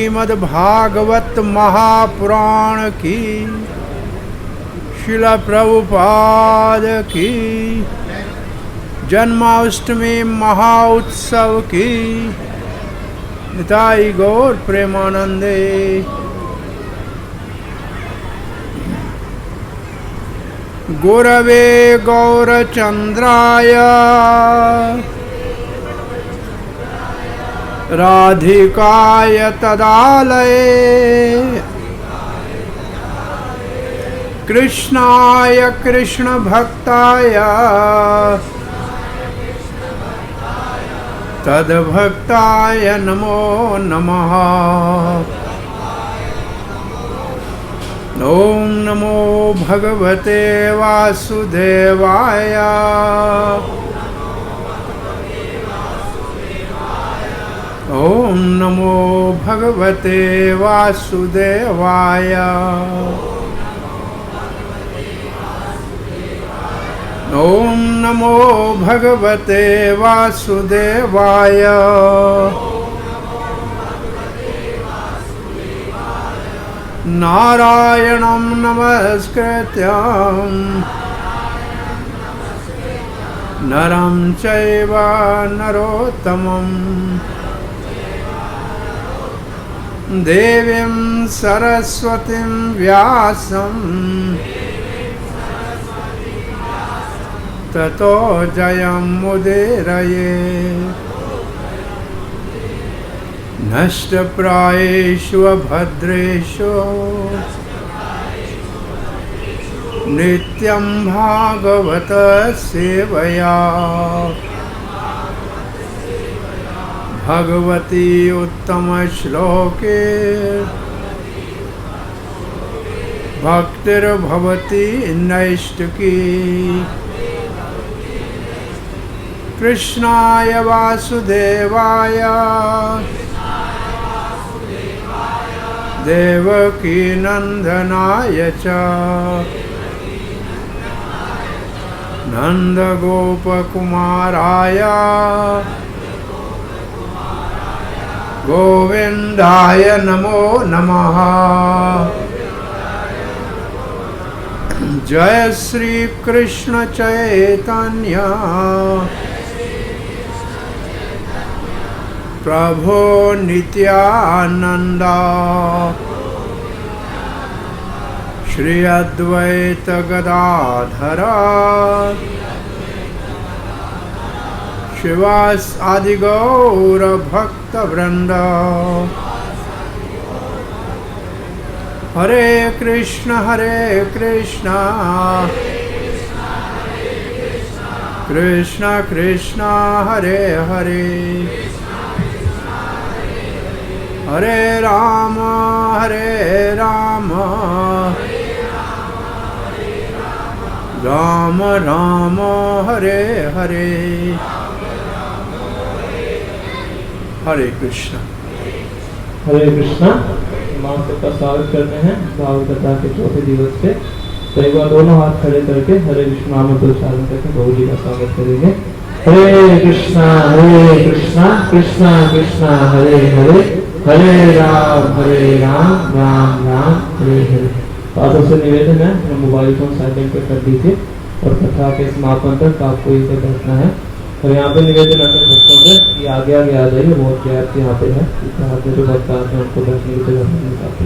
श्रीमद् भागवत महापुराण की, शिला प्रभुपाद की, जन्माष्टमी महाउत्सव की, निताई गौर प्रेमानंदे। गुरवे गौरचंद्राय राधिकाय तदालये कृष्णाय कृष्ण भक्ताय तद्भक्ताय नमो नमः। ओम नमो भगवते वासुदेवाय। ओम नमो भगवते वासुदेवाय। ओम नमो भगवते वासुदेवाय। नारायणं नमस्कृत्य नरं चैव नरोत्तमम् देवीं सरस्वतीं व्यासं ततो जयमुदीरये। नष्टप्रायेषु भद्रेषु नित्यं भागवत सेवया भगवती उत्तम श्लोके भक्तिर्भवती नैष्टिकी। कृष्णाय वासुदेवाय देवकी नंदनाय च नंदगोपकुमाराय गोविंदाय नमो नमः। जय श्री कृष्ण चैतन्य प्रभो नित्यानंद श्री अद्वैत गदाधर शिवास आदि गौर भक्त वृंद। हरे कृष्ण कृष्ण कृष्ण हरे हरे हरे राम राम राम हरे हरे। हरे कृष्ण माँ सबका स्वागत करते हैं भागवत कथा के चौथे दिवस पे। तो एक बार दोनों हाथ खड़े करके हरे कृष्ण नाम उच्चारण करके प्रभु जी का स्वागत करेंगे। हरे कृष्णा कृष्णा कृष्णा हरे हरे हरे राम राम राम हरे हरे। तो आप सबसे निवेदन है मोबाइल फोन साइलेंट पे कर दीजिए और कथा के समापन तक आपको इसे बैठना है। और यहाँ पे निवेदन अपने भक्तों से कि आगे आ जाइए, बहुत गैप यहाँ पे है, जो भक्त आते हैं उनको बैठने की जगह नहीं पाते,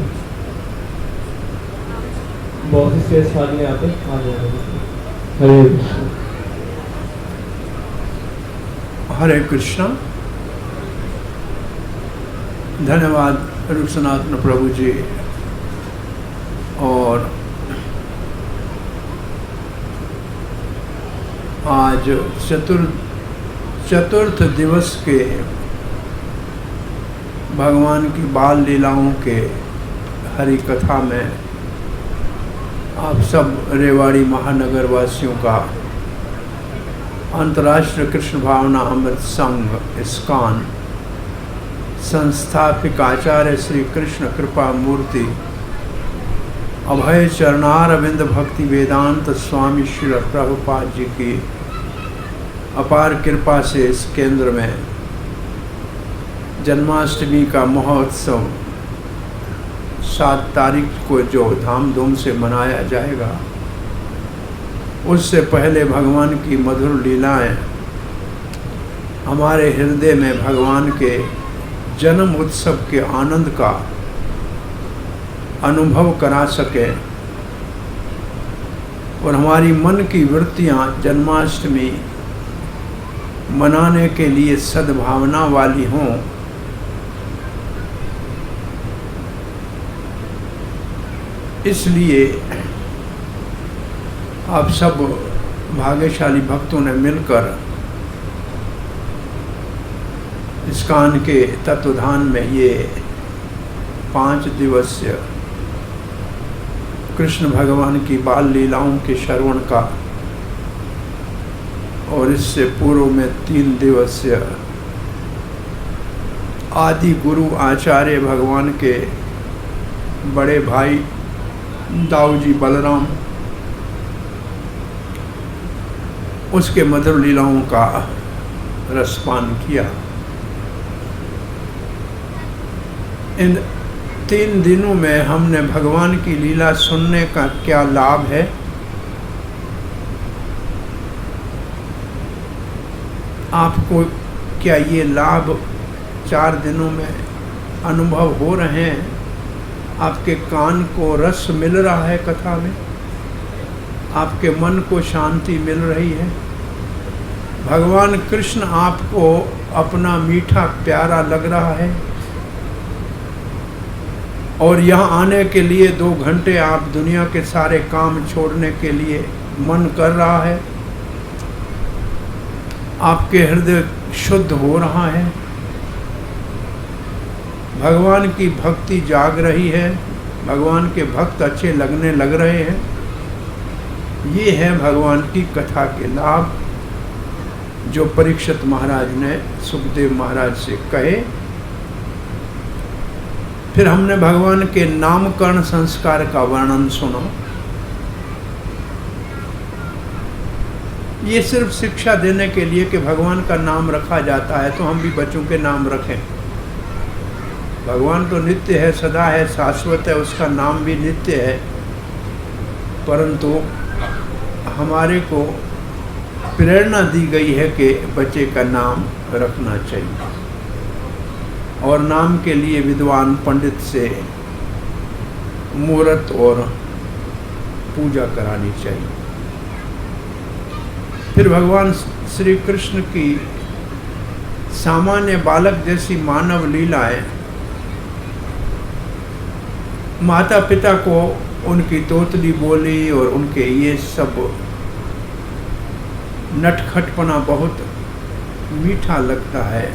बहुत ही स्पेस खाली यहाँ पे आ जाएगा। हरे कृष्ण। हरे कृष्ण। धन्यवाद रूप सनातन प्रभु जी। और आज चतुर्थ दिवस के भगवान की बाल लीलाओं के हरि कथा में आप सब रेवाड़ी महानगर वासियों का अंतर्राष्ट्रीय कृष्ण भावना अमृत संघ इस्कॉन संस्थापक आचार्य श्री कृष्ण कृपा मूर्ति अभय चरणारविंद भक्ति वेदांत स्वामी श्री प्रभुपाद जी की अपार कृपा से इस केंद्र में जन्माष्टमी का महोत्सव 7 तारीख को जो धाम धूम से मनाया जाएगा, उससे पहले भगवान की मधुर लीलाएं हमारे हृदय में भगवान के जन्म उत्सव के आनंद का अनुभव करा सके और हमारी मन की वृत्तियां जन्माष्टमी मनाने के लिए सद्भावना वाली हों, इसलिए आप सब भाग्यशाली भक्तों ने मिलकर इस्कॉन के तत्वधाम में ये 5 दिवसीय कृष्ण भगवान की बाल लीलाओं के श्रवण का और इससे पूर्व में 3 दिवसीय आदि गुरु आचार्य भगवान के बड़े भाई दाऊजी बलराम, उसके मधुर लीलाओं का रसपान किया। इन 3 दिनों में हमने भगवान की लीला सुनने का क्या लाभ है, आपको क्या ये लाभ 4 दिनों में अनुभव हो रहे हैं? आपके कान को रस मिल रहा है कथा में, आपके मन को शांति मिल रही है, भगवान कृष्ण आपको अपना मीठा प्यारा लग रहा है और यहाँ आने के लिए 2 घंटे आप दुनिया के सारे काम छोड़ने के लिए मन कर रहा है, आपके हृदय शुद्ध हो रहा है, भगवान की भक्ति जाग रही है, भगवान के भक्त अच्छे लगने लग रहे हैं। ये है भगवान की कथा के लाभ जो परीक्षित महाराज ने सुखदेव महाराज से कहे। फिर हमने भगवान के नामकरण संस्कार का वर्णन सुना। ये सिर्फ शिक्षा देने के लिए कि भगवान का नाम रखा जाता है तो हम भी बच्चों के नाम रखें। भगवान तो नित्य है, सदा है, शाश्वत है, उसका नाम भी नित्य है, परंतु हमारे को प्रेरणा दी गई है कि बच्चे का नाम रखना चाहिए और नाम के लिए विद्वान पंडित से मुहूर्त और पूजा करानी चाहिए। फिर भगवान श्री कृष्ण की सामान्य बालक जैसी मानव लीलाएं माता पिता को उनकी तोतली बोली और उनके ये सब नटखटपना बहुत मीठा लगता है।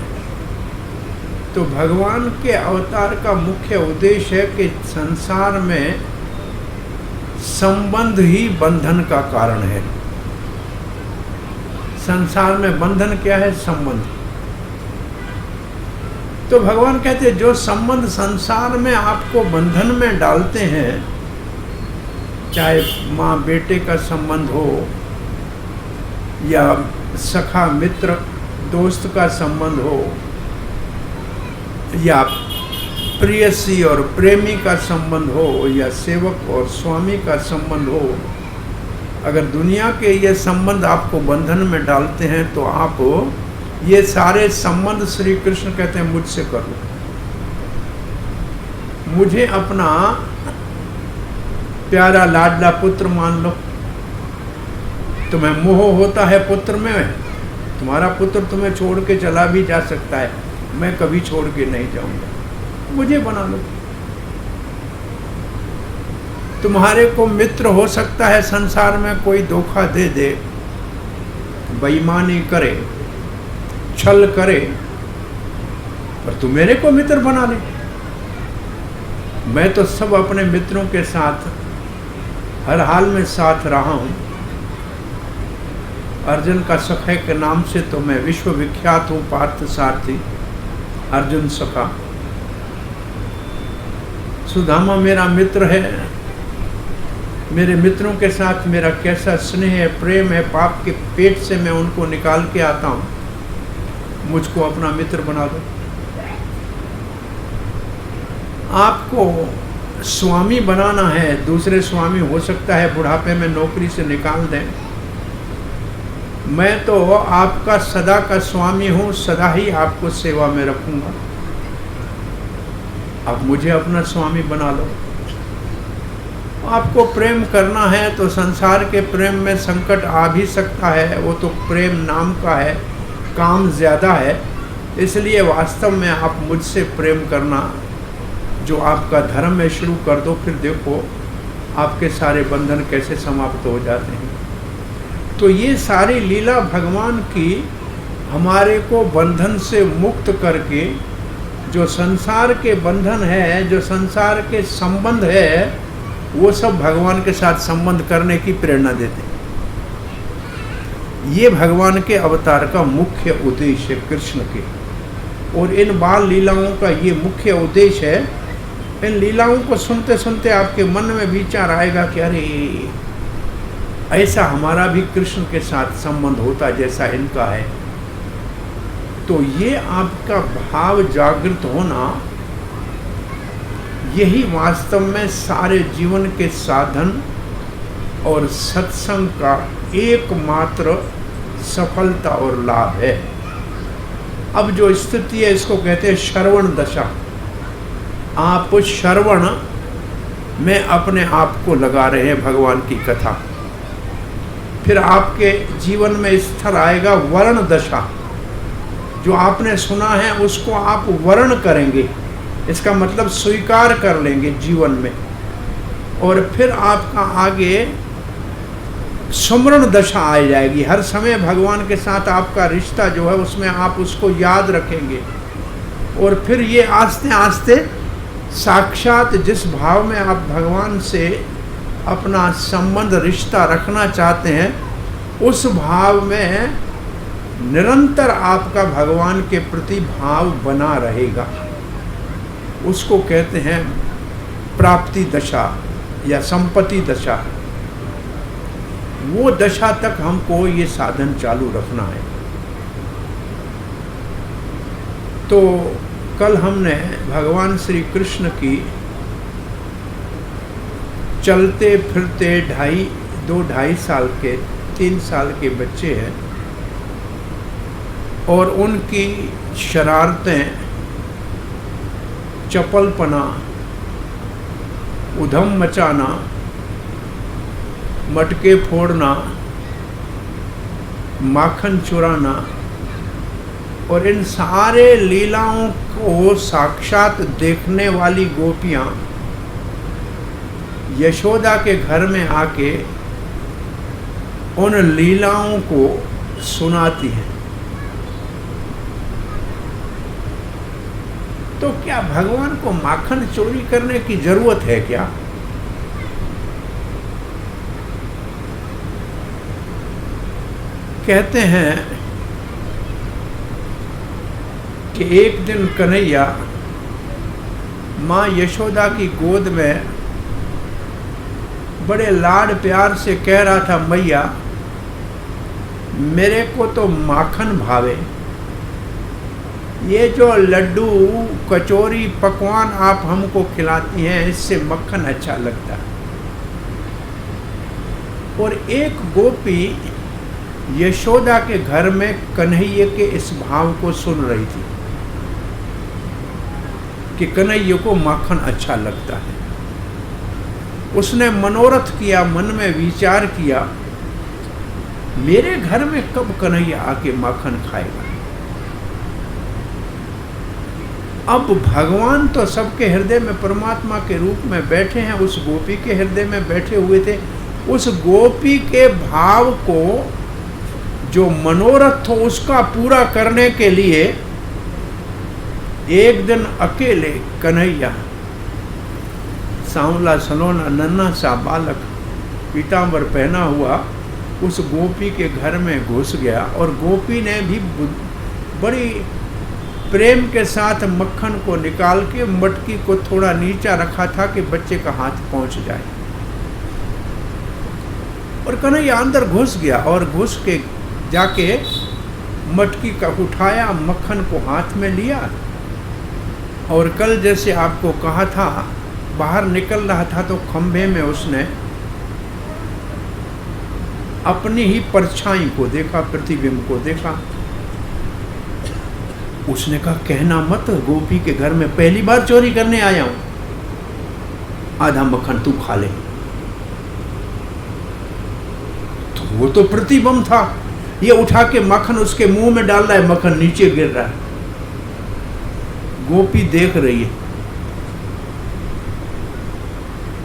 तो भगवान के अवतार का मुख्य उद्देश्य है कि संसार में संबंध ही बंधन का कारण है। संसार में बंधन क्या है? संबंध। तो भगवान कहते हैं जो संबंध संसार में आपको बंधन में डालते हैं, चाहे माँ बेटे का संबंध हो या सखा मित्र दोस्त का संबंध हो या प्रेयसी और प्रेमी का संबंध हो या सेवक और स्वामी का संबंध हो, अगर दुनिया के ये संबंध आपको बंधन में डालते हैं तो आप ये सारे संबंध श्री कृष्ण कहते हैं मुझसे कर लो। मुझे अपना प्यारा लाडला पुत्र मान लो। तुम्हें मोह होता है पुत्र में, तुम्हारा पुत्र तुम्हें छोड़ के चला भी जा सकता है, मैं कभी छोड़ के नहीं जाऊंगा, मुझे बना लो। तुम्हारे को मित्र हो सकता है संसार में कोई धोखा दे दे, बेईमानी करे, छल करे, पर तू मेरे को मित्र बना ले। मैं तो सब अपने मित्रों के साथ हर हाल में साथ रहा हूं। अर्जुन का सखा के नाम से तो मैं विश्व विख्यात हूँ, पार्थ सारथी अर्जुन सखा। सुदामा मेरा मित्र है, मेरे मित्रों के साथ मेरा कैसा स्नेह है, प्रेम है, पाप के पेट से मैं उनको निकाल के आता हूँ, मुझको अपना मित्र बना दो। आपको स्वामी बनाना है, दूसरे स्वामी हो सकता है बुढ़ापे में नौकरी से निकाल दें। मैं तो आपका सदा का स्वामी हूँ, सदा ही आपको सेवा में रखूँगा। अब मुझे अपना स्वामी बना लो। आपको प्रेम करना है तो संसार के प्रेम में संकट आ भी सकता है, वो तो प्रेम नाम का है, काम ज़्यादा है। इसलिए वास्तव में आप मुझसे प्रेम करना जो आपका धर्म है शुरू कर दो, फिर देखो आपके सारे बंधन कैसे समाप्त हो जाते हैं। तो ये सारी लीला भगवान की हमारे को बंधन से मुक्त करके, जो संसार के बंधन है, जो संसार के संबंध है, वो सब भगवान के साथ संबंध करने की प्रेरणा देते हैं। ये भगवान के अवतार का मुख्य उद्देश्य है कृष्ण के, और इन बाल लीलाओं का ये मुख्य उद्देश्य है। इन लीलाओं को सुनते सुनते आपके मन में विचार आएगा कि अरे ऐसा हमारा भी कृष्ण के साथ संबंध होता जैसा इनका है। तो ये आपका भाव जागृत होना, यही वास्तव में सारे जीवन के साधन और सत्संग का एकमात्र सफलता और लाभ है। अब जो स्थिति है इसको कहते हैं श्रवण दशा। आप श्रवण में अपने आप को लगा रहे हैं भगवान की कथा। फिर आपके जीवन में स्थिर आएगा वर्ण दशा। जो आपने सुना है उसको आप वर्ण करेंगे, इसका मतलब स्वीकार कर लेंगे जीवन में। और फिर आपका आगे स्मरण दशा आ जाएगी। हर समय भगवान के साथ आपका रिश्ता जो है उसमें आप उसको याद रखेंगे। और फिर ये आस्ते आस्ते साक्षात जिस भाव में आप भगवान से अपना संबंध रिश्ता रखना चाहते हैं, उस भाव में निरंतर आपका भगवान के प्रति भाव बना रहेगा। उसको कहते हैं प्राप्ति दशा या संपत्ति दशा। वो दशा तक हमको ये साधन चालू रखना है। तो कल हमने भगवान श्री कृष्ण की चलते फिरते 2-2.5 साल के 3 साल के बच्चे हैं और उनकी शरारतें, चपलपना, उधम मचाना, मटके फोड़ना, माखन चुराना, और इन सारे लीलाओं को साक्षात देखने वाली गोपियाँ यशोदा के घर में आके उन लीलाओं को सुनाती हैं। तो क्या भगवान को माखन चोरी करने की जरूरत है क्या? कहते हैं कि एक दिन कन्हैया माँ यशोदा की गोद में बड़े लाड प्यार से कह रहा था, मैया मेरे को तो माखन भावे, ये जो लड्डू कचौरी पकवान आप हमको खिलाती हैं इससे मक्खन अच्छा लगता है। और एक गोपी यशोदा के घर में कन्हैया के इस भाव को सुन रही थी कि कन्हैया को माखन अच्छा लगता है। उसने मनोरथ किया, मन में विचार किया, मेरे घर में कब कन्हैया आके माखन खाएगा। अब भगवान तो सबके हृदय में परमात्मा के रूप में बैठे हैं, उस गोपी के हृदय में बैठे हुए थे। उस गोपी के भाव को जो मनोरथ हो उसका पूरा करने के लिए एक दिन अकेले कन्हैया, सांवला सलोना नन्हा सा बालक, पीतांबर पहना हुआ, उस गोपी के घर में घुस गया। और गोपी ने भी बड़ी प्रेम के साथ मक्खन को निकाल के मटकी को थोड़ा नीचा रखा था कि बच्चे का हाथ पहुंच जाए। और कन्हैया अंदर घुस गया और घुस के जाके मटकी का उठाया, मक्खन को हाथ में लिया। और कल जैसे आपको कहा था बाहर निकल रहा था तो खंभे में उसने अपनी ही परछाई को देखा, प्रतिबिंब को देखा। उसने कहा कहना मत, गोपी के घर में पहली बार चोरी करने आया हूं, आधा मक्खन तू खा ले। तो वो तो प्रतिबिंब था, ये उठा के मक्खन उसके मुंह में डाल रहा है, मक्खन नीचे गिर रहा है। गोपी देख रही है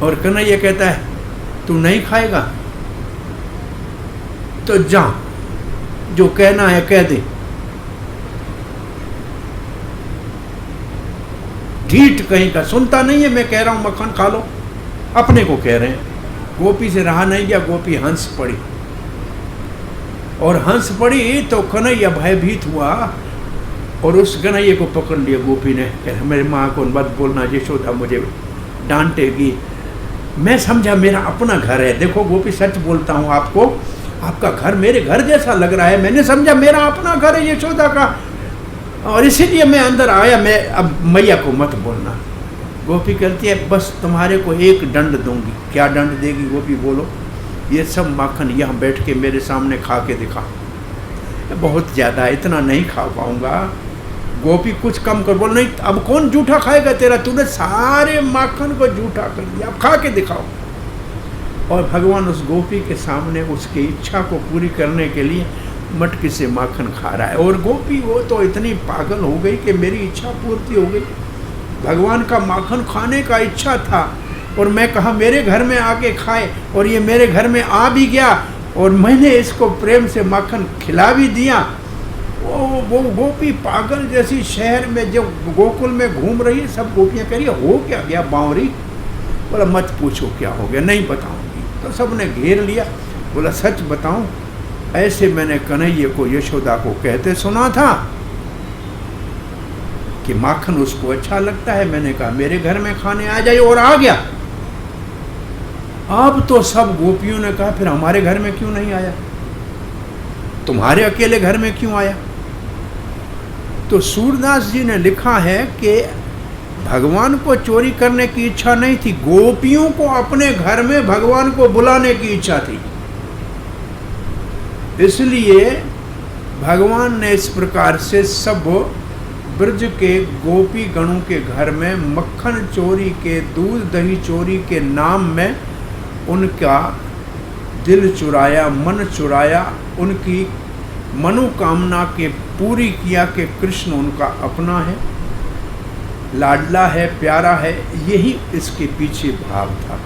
और कन्हैया कहता है तू नहीं खाएगा तो जा, जो कहना है कह दे। ढीठ कहीं का, सुनता नहीं है, मैं कह रहा हूं मक्खन खा लो, अपने को कह रहे हैं। गोपी से रहा नहीं गया, गोपी हंस पड़ी, और हंस पड़ी तो कन्हैया भयभीत हुआ और उस कन्हैया को पकड़ लिया गोपी ने। कह मेरी माँ को मत बोलना, यशोदा मुझे डांटेगी। मैं समझा मेरा अपना घर है, देखो गोपी सच बोलता हूँ आपको, आपका घर मेरे घर जैसा लग रहा है, मैंने समझा मेरा अपना घर है यशोदा का, और इसीलिए मैं अंदर आया, मैं अब मैया को मत बोलना। गोपी कहती है बस तुम्हारे को एक दंड दूंगी। क्या दंड देगी गोपी बोलो? ये सब माखन यहाँ बैठ के मेरे सामने खा के दिखा। बहुत ज़्यादा, इतना नहीं खा पाऊंगा। गोपी कुछ कम कर, बोल नहीं अब कौन जूठा खाएगा तेरा, तूने सारे माखन को जूठा कर दिया, अब खा के दिखाओ। और भगवान उस गोपी के सामने उसकी इच्छा को पूरी करने के लिए मटकी से माखन खा रहा है। और गोपी वो तो इतनी पागल हो गई कि मेरी इच्छा पूर्ति हो गई, भगवान का माखन खाने का इच्छा था और मैं कहा मेरे घर में आके खाए, और ये मेरे घर में आ भी गया और मैंने इसको प्रेम से माखन खिला भी दिया। वो गोपी पागल जैसी शहर में जो गोकुल में घूम रही है, सब गोपियाँ कह रही हो क्या गया बावरी? बोला मत पूछो क्या हो गया, नहीं बताऊंगी। तो सबने घेर लिया, बोला सच बताऊं, ऐसे मैंने कन्हैया को यशोदा को कहते सुना था कि माखन उसको अच्छा लगता है। मैंने कहा मेरे घर में खाने आ जाए, और आ गया। अब तो सब गोपियों ने कहा फिर हमारे घर में क्यों नहीं आया, तुम्हारे अकेले घर में क्यों आया? तो सूरदास जी ने लिखा है कि भगवान को चोरी करने की इच्छा नहीं थी, गोपियों को अपने घर में भगवान को बुलाने की इच्छा थी। इसलिए भगवान ने इस प्रकार से सब ब्रज के गोपी गणों के घर में मक्खन चोरी के, दूध दही चोरी के नाम में उनका दिल चुराया, मन चुराया, उनकी मनोकामना के पूरी किया कि कृष्ण उनका अपना है, लाडला है, प्यारा है। यही इसके पीछे भाव था।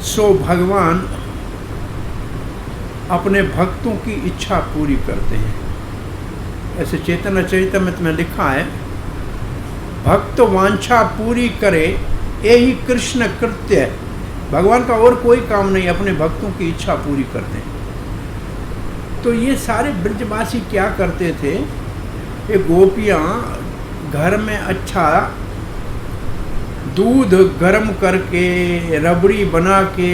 सो भगवान अपने भक्तों की इच्छा पूरी करते हैं। ऐसे चैतन्य चरितमृत में लिखा है, भक्त वांछा पूरी करे यही कृष्ण कृत्य है। भगवान का और कोई काम नहीं, अपने भक्तों की इच्छा पूरी करते हैं। तो ये सारे ब्रजवासी क्या करते थे, ये गोपियाँ घर में अच्छा दूध गर्म करके, रबड़ी बना के,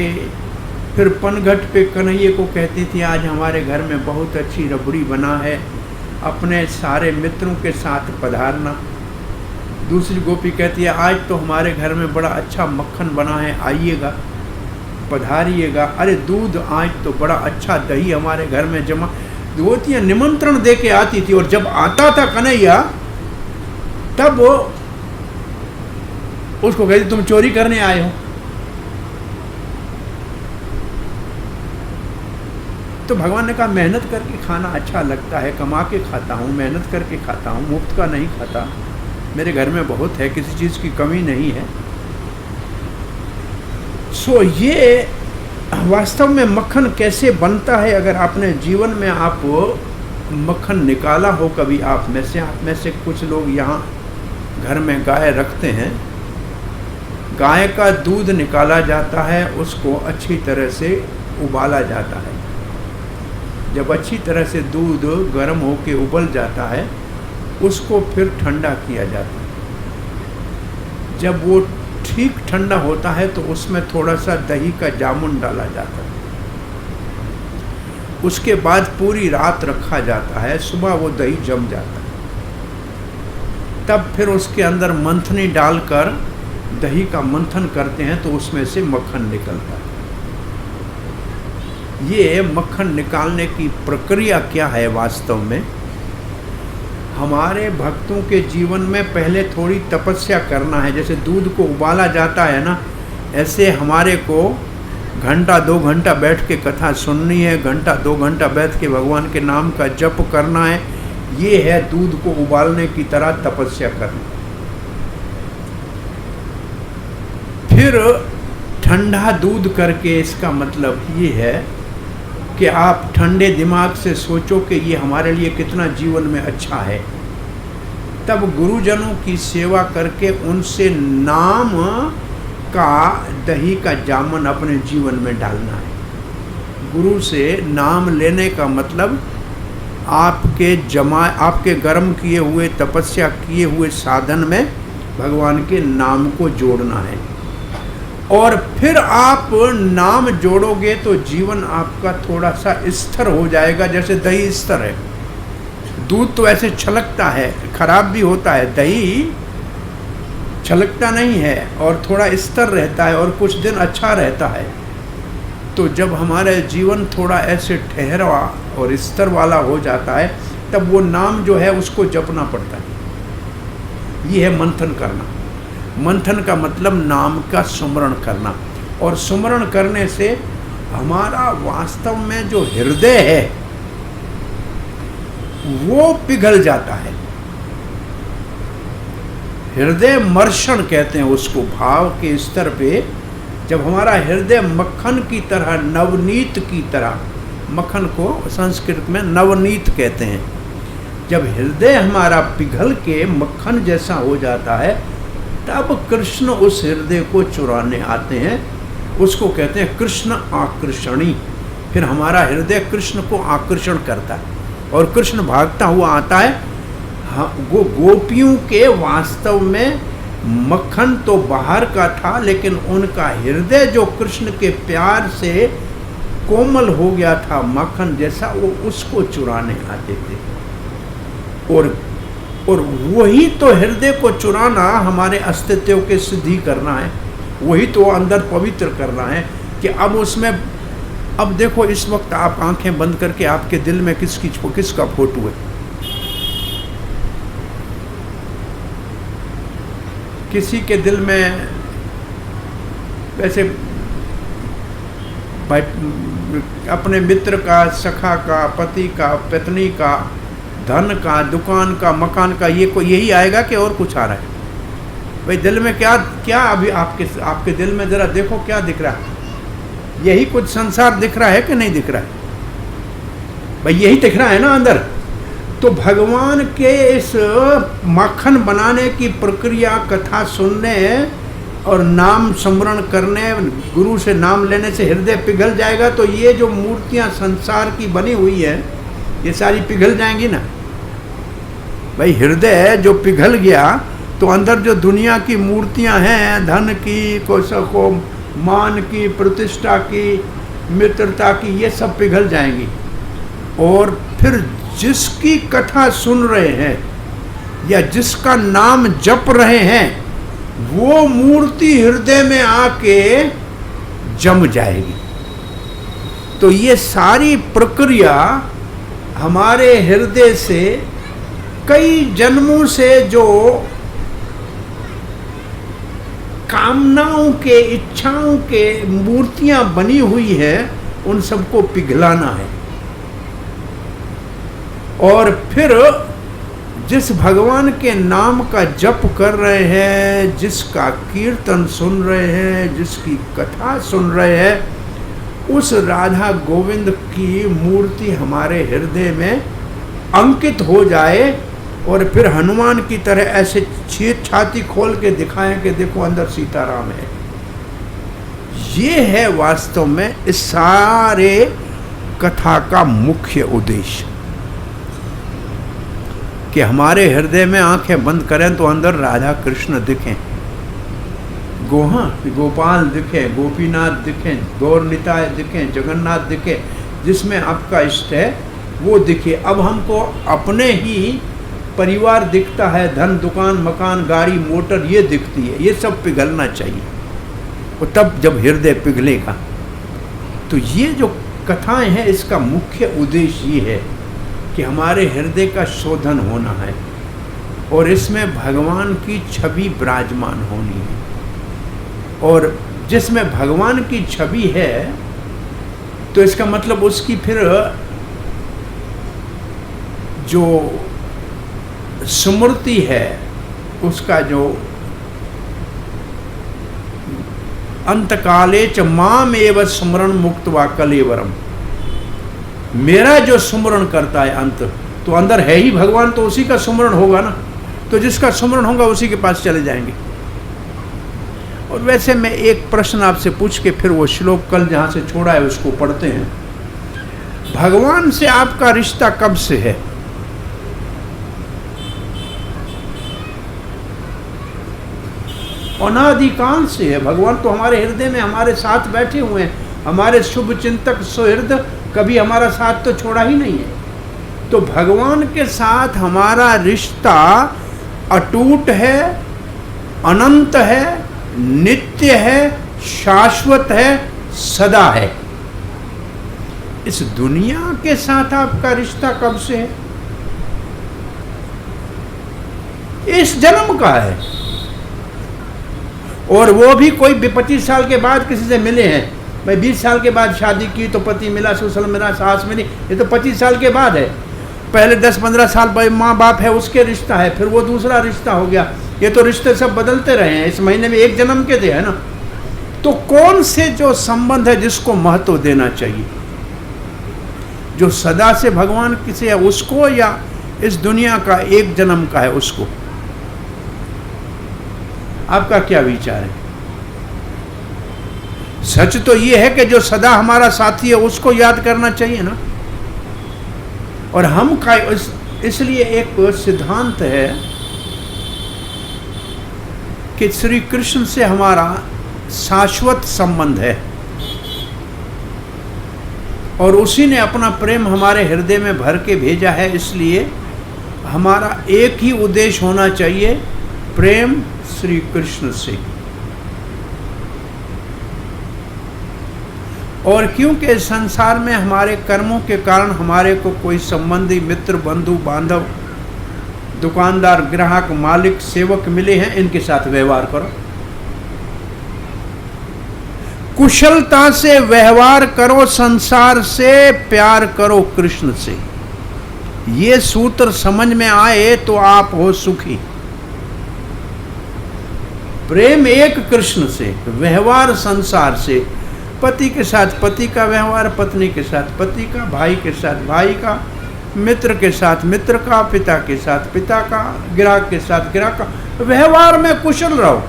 फिर पनघट पे कन्हैया को कहती थी आज हमारे घर में बहुत अच्छी रबड़ी बना है, अपने सारे मित्रों के साथ पधारना। दूसरी गोपी कहती है आज तो हमारे घर में बड़ा अच्छा मक्खन बना है, आइएगा, पधारिएगा। अरे दूध, आज तो बड़ा अच्छा दही हमारे घर में जमा। गोपियाँ निमंत्रण दे के आती थी, और जब आता था कन्हैया तब वो उसको कहती तुम चोरी करने आए हो। तो भगवान ने कहा मेहनत करके खाना अच्छा लगता है, कमा के खाता हूँ, मेहनत करके खाता हूँ, मुफ्त का नहीं खाता। मेरे घर में बहुत है, किसी चीज़ की कमी नहीं है। सो ये वास्तव में मक्खन कैसे बनता है, अगर आपने जीवन में आप मक्खन निकाला हो कभी, आप में से कुछ लोग यहाँ घर में गाय रखते हैं। गाय का दूध निकाला जाता है, उसको अच्छी तरह से उबाला जाता है। जब अच्छी तरह से दूध गर्म होके उबल जाता है, उसको फिर ठंडा किया जाता है। जब वो ठीक ठंडा होता है तो उसमें थोड़ा सा दही का जामुन डाला जाता है। उसके बाद पूरी रात रखा जाता है, सुबह वो दही जम जाता है। तब फिर उसके अंदर मंथनी डालकर दही का मंथन करते हैं तो उसमें से मक्खन निकलता है। ये मक्खन निकालने की प्रक्रिया क्या है वास्तव में? हमारे भक्तों के जीवन में पहले थोड़ी तपस्या करना है। जैसे दूध को उबाला जाता है ना, ऐसे हमारे को घंटा 2 घंटा बैठ के कथा सुननी है, घंटा 2 घंटा बैठ के भगवान के नाम का जप करना है। ये है दूध को उबालने की तरह तपस्या करना। फिर ठंडा दूध करके, इसका मतलब ये है कि आप ठंडे दिमाग से सोचो कि ये हमारे लिए कितना जीवन में अच्छा है। तब गुरुजनों की सेवा करके उनसे नाम का दही का जामन अपने जीवन में डालना है। गुरु से नाम लेने का मतलब आपके गर्म किए हुए, तपस्या किए हुए साधन में भगवान के नाम को जोड़ना है। और फिर आप नाम जोड़ोगे तो जीवन आपका थोड़ा सा स्थिर हो जाएगा। जैसे दही स्थिर है, दूध तो ऐसे छलकता है, खराब भी होता है, दही छलकता नहीं है और थोड़ा स्थिर रहता है और कुछ दिन अच्छा रहता है। तो जब हमारा जीवन थोड़ा ऐसे ठहरा और स्थिर वाला हो जाता है, तब वो नाम जो है उसको जपना पड़ता है। ये है मंथन करना। मंथन का मतलब नाम का सुमरण करना, और सुमरण करने से हमारा वास्तव में जो हृदय है वो पिघल जाता है। हृदय मर्षण कहते हैं उसको, भाव के स्तर पे जब हमारा हृदय मक्खन की तरह, नवनीत की तरह, मक्खन को संस्कृत में नवनीत कहते हैं, जब हृदय हमारा पिघल के मक्खन जैसा हो जाता है, तब कृष्ण उस हृदय को चुराने आते हैं। उसको कहते हैं कृष्ण आकर्षणी। फिर हमारा हृदय कृष्ण को आकर्षण करता है और कृष्ण भागता हुआ आता है। हाँ, वो गोपियों के वास्तव में मक्खन तो बाहर का था, लेकिन उनका हृदय जो कृष्ण के प्यार से कोमल हो गया था, मक्खन जैसा, वो उसको चुराने आते थे। और वही तो हृदय को चुराना हमारे अस्तित्व के सिद्धि करना है, वही तो अंदर पवित्र करना है कि अब उसमें, अब देखो इस वक्त आप आंखें बंद करके आपके दिल में किसका फोटो है? किसी के दिल में वैसे अपने मित्र का, सखा का, पति का, पत्नी का, धन का, दुकान का, मकान का, यही आएगा कि और कुछ आ रहा है? भाई दिल में क्या अभी आपके दिल में जरा देखो क्या दिख रहा है? यही कुछ संसार दिख रहा है कि नहीं दिख रहा है? भाई यही दिख रहा है ना अंदर। तो भगवान के इस मक्खन बनाने की प्रक्रिया, कथा सुनने और नाम स्मरण करने, गुरु से नाम लेने से हृदय पिघल जाएगा। तो ये जो मूर्तियां संसार की बनी हुई है, ये सारी पिघल जाएंगी ना। भाई हृदय जो पिघल गया तो अंदर जो दुनिया की मूर्तियां हैं, धन की, को मान की, प्रतिष्ठा की, मित्रता की, ये सब पिघल जाएंगी। और फिर जिसकी कथा सुन रहे हैं या जिसका नाम जप रहे हैं, वो मूर्ति हृदय में आके जम जाएगी। तो ये सारी प्रक्रिया हमारे हृदय से कई जन्मों से जो कामनाओं के, इच्छाओं के मूर्तियां बनी हुई है, उन सबको पिघलाना है। और फिर जिस भगवान के नाम का जप कर रहे हैं, जिसका कीर्तन सुन रहे हैं, जिसकी कथा सुन रहे हैं, उस राधा गोविंद की मूर्ति हमारे हृदय में अंकित हो जाए। और फिर हनुमान की तरह ऐसे छाती खोल के दिखाएं कि देखो अंदर सीताराम है। ये है वास्तव में इस सारे कथा का मुख्य उद्देश्य, कि हमारे हृदय में आंखें बंद करें तो अंदर राधा कृष्ण दिखें, गोपाल दिखे, गोपीनाथ दिखें, गौर निताय दिखें, जगन्नाथ दिखे, जिसमें आपका इष्ट है वो दिखे। अब हमको अपने ही परिवार दिखता है, धन दुकान मकान गाड़ी मोटर ये दिखती है, ये सब पिघलना चाहिए, और तब जब हृदय पिघलेगा। तो ये जो कथाएं हैं इसका मुख्य उद्देश्य ये है कि हमारे हृदय का शोधन होना है और इसमें भगवान की छवि विराजमान होनी है। और जिसमें भगवान की छवि है तो इसका मतलब उसकी फिर जो स्मृति है, उसका जो अंतकाले च माम एव स्मरण मुक्त्वा कलेवरम, मेरा जो स्मरण करता है अंत, तो अंदर है ही भगवान, तो उसी का स्मरण होगा ना, तो जिसका स्मरण होगा उसी के पास चले जाएंगे। और वैसे मैं एक प्रश्न आपसे पूछ के फिर वो श्लोक कल जहाँ से छोड़ा है उसको पढ़ते हैं। भगवान से आपका रिश्ता कब से है? अनादिकाल से है। भगवान तो हमारे हृदय में हमारे साथ बैठे हुए हैं, हमारे शुभ चिंतक सुहृद, कभी हमारा साथ तो छोड़ा ही नहीं है। तो भगवान के साथ हमारा रिश्ता अटूट है, अनंत है, नित्य है, शाश्वत है, सदा है। इस दुनिया के साथ आपका रिश्ता कब से है? इस जन्म का है, और वो भी कोई 25 साल के बाद किसी से मिले हैं। भाई 20 साल के बाद शादी की तो पति मिला, ससुर मिला, सास मिली, ये तो 25 साल के बाद है। पहले 10-15 साल भाई माँ बाप है उसके रिश्ता है, फिर वो दूसरा रिश्ता हो गया। ये तो रिश्ते सब बदलते रहे हैं, इस महीने में एक जन्म के थे, है ना। तो कौन से जो संबंध है जिसको महत्व देना चाहिए? जो सदा से भगवान किसे है उसको, या इस दुनिया का एक जन्म का है उसको? आपका क्या विचार है? सच तो ये है कि जो सदा हमारा साथी है उसको याद करना चाहिए ना। और हम का इसलिए एक सिद्धांत है कि श्री कृष्ण से हमारा शाश्वत संबंध है, और उसी ने अपना प्रेम हमारे हृदय में भर के भेजा है। इसलिए हमारा एक ही उद्देश्य होना चाहिए, प्रेम श्री कृष्ण से। और क्योंकि संसार में हमारे कर्मों के कारण हमारे को कोई संबंधी, मित्र, बंधु, बांधव, दुकानदार, ग्राहक, मालिक, सेवक मिले हैं, इनके साथ व्यवहार करो, कुशलता से व्यवहार करो, संसार से प्यार करो, कृष्ण से। ये सूत्र समझ में आए तो आप हो सुखी। प्रेम एक कृष्ण से, व्यवहार संसार से। पति के साथ पति का व्यवहार, पत्नी के साथ पति का, भाई के साथ भाई का, मित्र के साथ मित्र का, पिता के साथ पिता का, ग्राहक के साथ ग्राहक का। व्यवहार में कुशल रहो,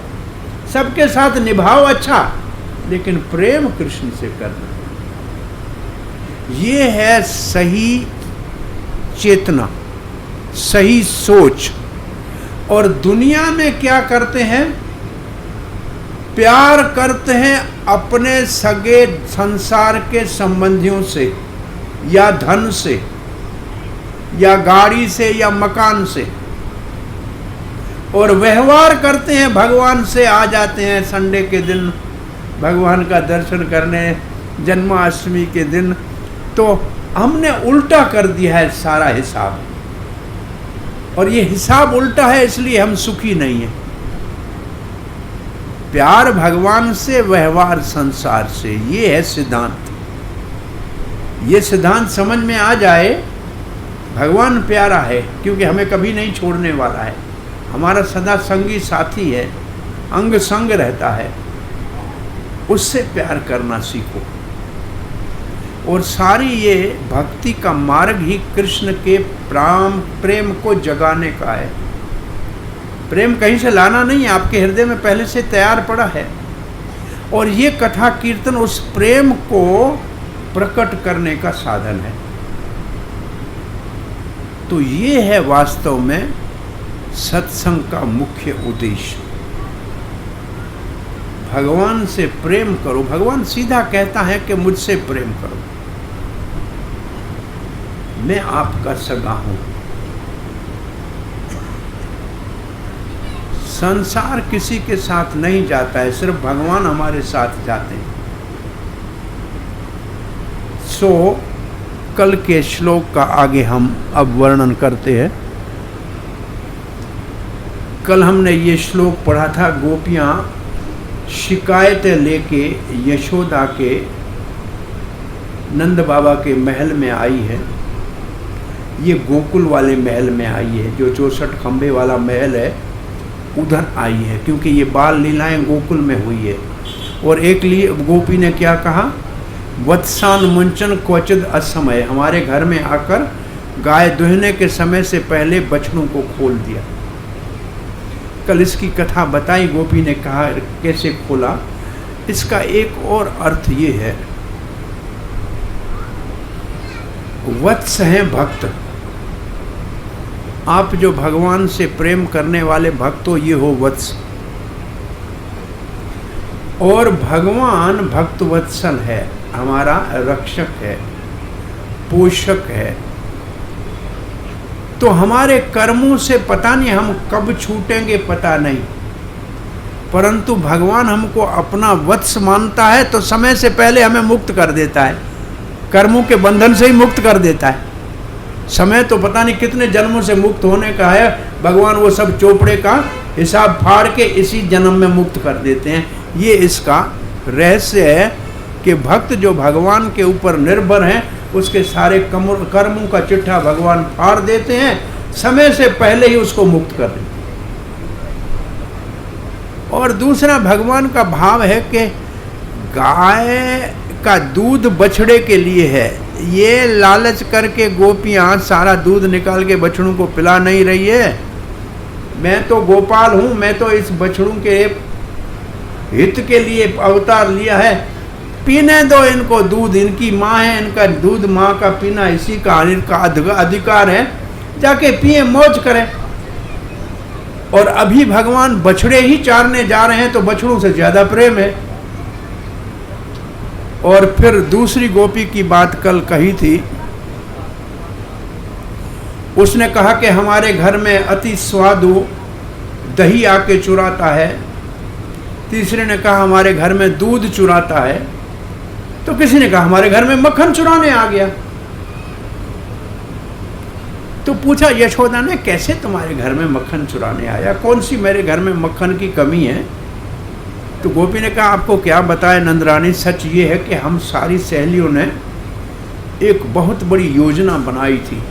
सबके साथ निभाओ अच्छा, लेकिन प्रेम कृष्ण से करना। ये है सही चेतना, सही सोच। और दुनिया में क्या करते हैं? प्यार करते हैं अपने सगे संसार के संबंधियों से, या धन से, या गाड़ी से, या मकान से, और व्यवहार करते हैं भगवान से। आ जाते हैं संडे के दिन भगवान का दर्शन करने, जन्माष्टमी के दिन, तो हमने उल्टा कर दिया है सारा हिसाब। और ये हिसाब उल्टा है, इसलिए हम सुखी नहीं हैं। प्यार भगवान से, व्यवहार संसार से, ये है सिद्धांत। ये सिद्धांत समझ में आ जाए, भगवान प्यारा है क्योंकि हमें कभी नहीं छोड़ने वाला है, हमारा सदा संगी साथी है, अंग संग रहता है, उससे प्यार करना सीखो। और सारी ये भक्ति का मार्ग ही कृष्ण के प्रेम को जगाने का है। प्रेम कहीं से लाना नहीं है, आपके हृदय में पहले से तैयार पड़ा है। और ये कथा कीर्तन उस प्रेम को प्रकट करने का साधन है। तो ये है वास्तव में सत्संग का मुख्य उद्देश्य। भगवान से प्रेम करो। भगवान सीधा कहता है कि मुझसे प्रेम करो, मैं आपका सगा हूं। संसार किसी के साथ नहीं जाता है, सिर्फ भगवान हमारे साथ जाते हैं। सो कल के श्लोक का आगे हम अब वर्णन करते हैं। कल हमने ये श्लोक पढ़ा था, गोपियाँ शिकायतें लेके यशोदा के नंद बाबा के महल में आई है। ये गोकुल वाले महल में आई है, जो 64 खंबे वाला महल है उधर आई है, क्योंकि ये बाल लीलाएं गोकुल में हुई है। और एक गोपी ने क्या कहा, वत्सान मुंचन क्वचिद असमय, हमारे घर में आकर गाय दुहने के समय से पहले बछड़ों को खोल दिया। कल इसकी कथा बताई, गोपी ने कहा कैसे खोला। इसका एक और अर्थ ये है, वत्स हैं भक्त। आप जो भगवान से प्रेम करने वाले भक्त हो, ये हो वत्स। और भगवान भक्त वत्सल है, हमारा रक्षक है, पोषक है। तो हमारे कर्मों से पता नहीं हम कब छूटेंगे, पता नहीं, परंतु भगवान हमको अपना वत्स मानता है तो समय से पहले हमें मुक्त कर देता है, कर्मों के बंधन से ही मुक्त कर देता है। समय तो पता नहीं कितने जन्मों से मुक्त होने का है, भगवान वो सब चोपड़े का हिसाब फाड़ के इसी जन्म में मुक्त कर देते हैं। ये इसका रहस्य है कि भक्त जो भगवान के ऊपर निर्भर हैं, उसके सारे कर्मों का चिट्ठा भगवान फाड़ देते हैं, समय से पहले ही उसको मुक्त कर देते हैं। और दूसरा भगवान का भाव है कि गाय का दूध बछड़े के लिए है। ये लालच करके गोपियाँ सारा दूध निकाल के बछड़ों को पिला नहीं रही है। मैं तो गोपाल हूँ, मैं तो इस बछड़ों के हित के लिए अवतार लिया है, पीने दो इनको दूध, इनकी माँ है, इनका दूध माँ का पीना इसी का अधिकार है, जाके पिए मौज करें। और अभी भगवान बछड़े ही चारने जा रहे हैं तो बछड़ों से ज्यादा प्रेम है। और फिर दूसरी गोपी की बात कल कही थी, उसने कहा कि हमारे घर में अति स्वादु दही आके चुराता है। तीसरे ने कहा हमारे घर में दूध चुराता है। तो किसी ने कहा हमारे घर में मक्खन चुराने आ गया। तो पूछा यशोदा ने, कैसे तुम्हारे घर में मक्खन चुराने आया, कौन सी मेरे घर में मक्खन की कमी है? तो गोपी ने कहा आपको क्या बताए नंदरानी, सच ये है कि हम सारी सहेलियों ने एक बहुत बड़ी योजना बनाई थी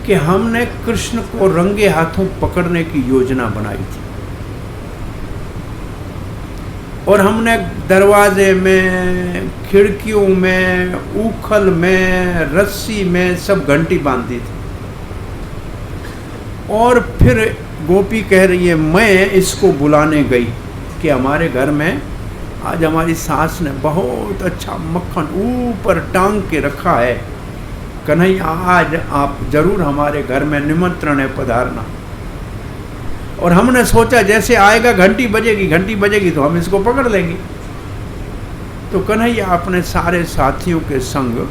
कि हमने कृष्ण को रंगे हाथों पकड़ने की योजना बनाई थी। और हमने दरवाजे में, खिड़कियों में, उखल में, रस्सी में सब घंटी बांध दी थी। और फिर गोपी कह रही है मैं इसको बुलाने गई कि हमारे घर में आज हमारी सास ने बहुत अच्छा मक्खन ऊपर टांग के रखा है, कन्हैया आज आप जरूर हमारे घर में निमंत्रण है, पधारना। और हमने सोचा जैसे आएगा घंटी बजेगी तो हम इसको पकड़ लेंगे। तो कन्हैया अपने सारे साथियों के संग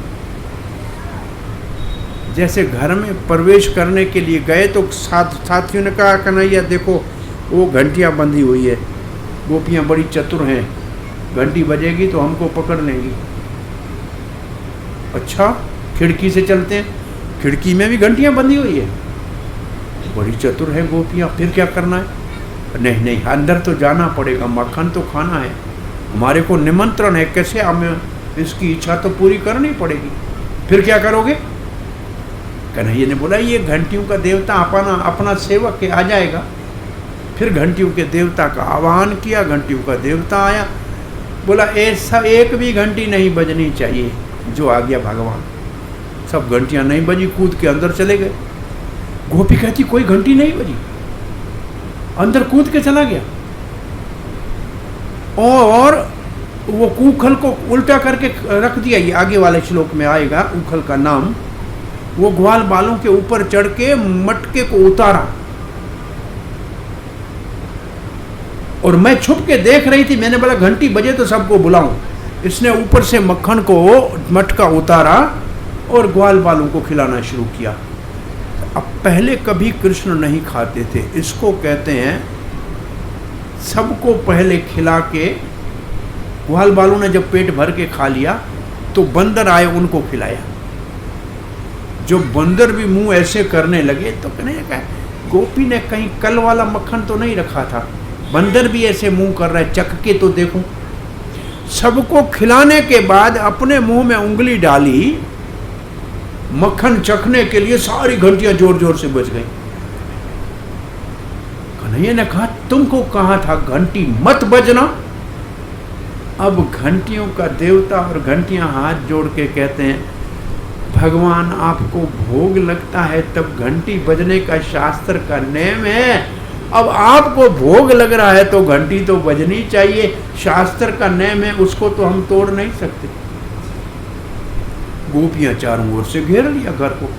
जैसे घर में प्रवेश करने के लिए गए तो साथियों ने कहा कन्हैया देखो वो घंटियां बंधी हुई है, गोपियां बड़ी चतुर हैं, घंटी बजेगी तो हमको पकड़ लेंगी। अच्छा खिड़की से चलते हैं, खिड़की में भी घंटियां बंधी हुई है, बड़ी चतुर है गोपियां, फिर क्या करना है? नहीं अंदर तो जाना पड़ेगा, मक्खन तो खाना है, हमारे को निमंत्रण है, कैसे हमें इसकी इच्छा तो पूरी करनी पड़ेगी। फिर क्या करोगे? कन्हैया ने बोला ये घंटियों का देवता अपना सेवक के आ जाएगा। फिर घंटियों के देवता का आह्वान किया, घंटियों का देवता आया, बोला ऐसा एक भी घंटी नहीं बजनी चाहिए। जो आ गया भगवान, सब घंटियां नहीं बजी, कूद के अंदर चले गए। गोपी कहती कोई घंटी नहीं बजी, अंदर कूद के चला गया। और वो उखल को उल्टा करके रख दिया, ये आगे वाले श्लोक में आएगा उखल का नाम। वो ग्वाल बालों के ऊपर चढ़ के मटके को उतारा और मैं छुप के देख रही थी। मैंने बोला घंटी बजे तो सबको बुलाऊं। इसने ऊपर से मक्खन को मटका उतारा और ग्वाल बालों को खिलाना शुरू किया। अब पहले कभी कृष्ण नहीं खाते थे, इसको कहते हैं सबको पहले खिला के, ग्वाल बालों ने जब पेट भर के खा लिया तो बंदर आए, उनको खिलाया। जो बंदर भी मुंह ऐसे करने लगे तो कहने लगा गोपी ने कहीं कल वाला मक्खन तो नहीं रखा था, बंदर भी ऐसे मुंह कर रहा है, चख के तो देखूं। सबको खिलाने के बाद अपने मुंह में उंगली डाली मक्खन चखने के लिए, सारी घंटियां जोर जोर से बज गई। कन्हैया ने कहा तुमको कहा था घंटी मत बजना। अब घंटियों का देवता और घंटियां हाथ जोड़ के कहते हैं भगवान आपको भोग लगता है तब घंटी बजने का शास्त्र का नियम है, अब आपको भोग लग रहा है तो घंटी तो बजनी चाहिए, शास्त्र का नियम है, उसको तो हम तोड़ नहीं सकते। गोपियां चारों ओर से घेर लिया घर को।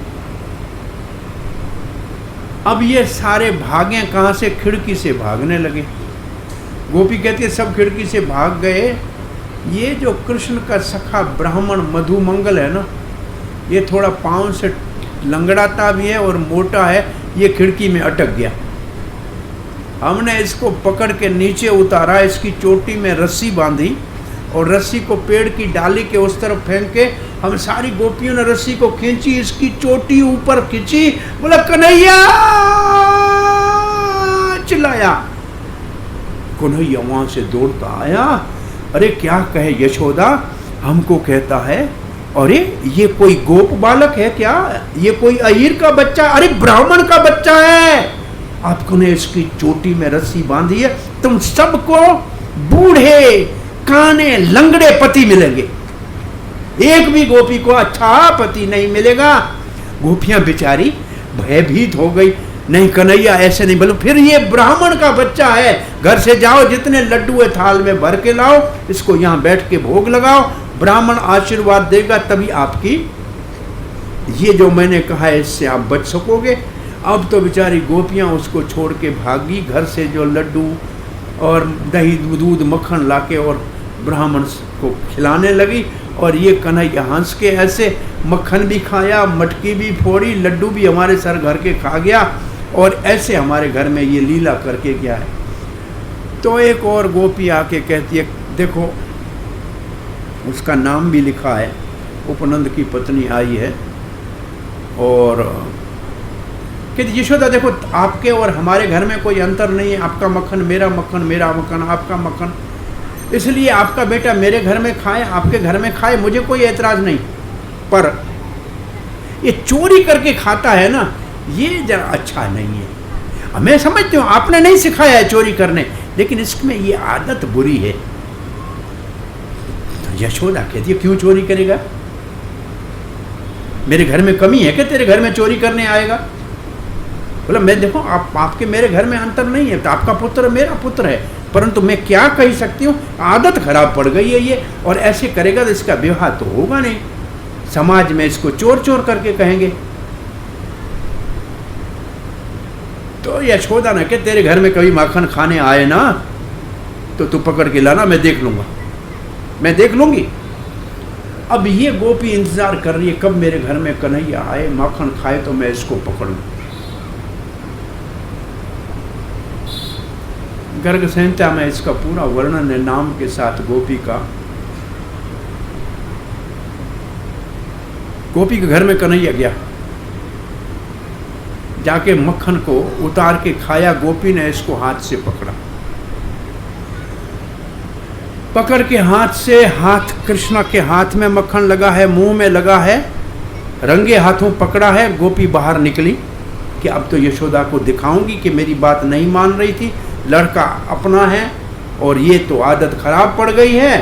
अब ये सारे भागे कहां से? खिड़की से भागने लगे। गोपी कहती है सब खिड़की से भाग गए। ये जो कृष्ण का सखा ब्राह्मण मधुमंगल है ना, ये थोड़ा पांव से लंगड़ाता भी है और मोटा है, ये खिड़की में अटक गया। हमने इसको पकड़ के नीचे उतारा, इसकी चोटी में रस्सी बांधी और रस्सी को पेड़ की डाली के उस तरफ फेंक के हम सारी गोपियों ने रस्सी को खींची, इसकी चोटी ऊपर खींची, बोला कन्हैया, चिल्लाया। कन्हैया वहां से दौड़ता आया, अरे क्या कहे यशोदा, हमको कहता है अरे ये कोई गोप बालक है क्या, ये कोई अहीर का बच्चा, अरे ब्राह्मण का बच्चा है, आपको ने इसकी चोटी में रस्सी बांधी है, तुम सबको बूढ़े काने लंगड़े पति मिलेंगे, एक भी गोपी को अच्छा पति नहीं मिलेगा। गोपियां बेचारी भयभीत हो गई, नहीं कन्हैया ऐसे नहीं बोलो, फिर ये ब्राह्मण का बच्चा है, घर से जाओ जितने लड्डू है थाल में भर के लाओ, इसको यहाँ बैठ के भोग लगाओ, ब्राह्मण आशीर्वाद देगा तभी आपकी ये जो मैंने कहा है इससे आप बच सकोगे। अब तो बेचारी गोपियां उसको छोड़ के भागी, घर से जो लड्डू और दही दूध मक्खन लाके और ब्राह्मण को खिलाने लगी। और ये कन्हैया हंस के ऐसे मक्खन भी खाया, मटकी भी फोड़ी, लड्डू भी हमारे सर घर के खा गया और ऐसे हमारे घर में ये लीला करके गया है। तो एक और गोपी आके कहती है, देखो उसका नाम भी लिखा है, उपनंद की पत्नी आई है और कहती यशोदा देखो आपके और हमारे घर में कोई अंतर नहीं है, आपका मक्खन मेरा मक्खन, मेरा मक्खन आपका मक्खन, इसलिए आपका बेटा मेरे घर में खाए, आपके घर में खाए, मुझे कोई एतराज नहीं, पर ये चोरी करके खाता है ना, ये जरा अच्छा नहीं है। मैं समझती हूँ आपने नहीं सिखाया है चोरी करने, लेकिन इसमें ये आदत बुरी है। तो यशोदा कहती है क्यों चोरी करेगा, मेरे घर में कमी है क्या तेरे घर में चोरी करने आएगा? बोला मैं देखो आपके मेरे घर में अंतर नहीं है, तो आपका पुत्र मेरा पुत्र है, परंतु मैं क्या कह सकती हूँ, आदत खराब पड़ गई है ये, और ऐसे करेगा तो इसका विवाह तो होगा नहीं, समाज में इसको चोर चोर करके कहेंगे। तो यशोदा ने कहा तेरे घर में कभी माखन खाने आए ना तो तू पकड़ के लाना, मैं देख लूंगा, मैं देख लूंगी। अब ये गोपी इंतजार कर रही है कब मेरे घर में कन्हैया आए, माखन खाए तो मैं इसको पकड़ूं। गर्ग संहिता में इसका पूरा वर्णन है नाम के साथ गोपी का। गोपी के घर में कन्हैया गया, जाके मक्खन को उतार के खाया, गोपी ने इसको हाथ से पकड़ा, पकड़ के हाथ से, हाथ कृष्ण के हाथ में मक्खन लगा है, मुंह में लगा है, रंगे हाथों पकड़ा है। गोपी बाहर निकली कि अब तो यशोदा को दिखाऊंगी कि मेरी बात नहीं मान रही थी, लड़का अपना है और ये तो आदत खराब पड़ गई है।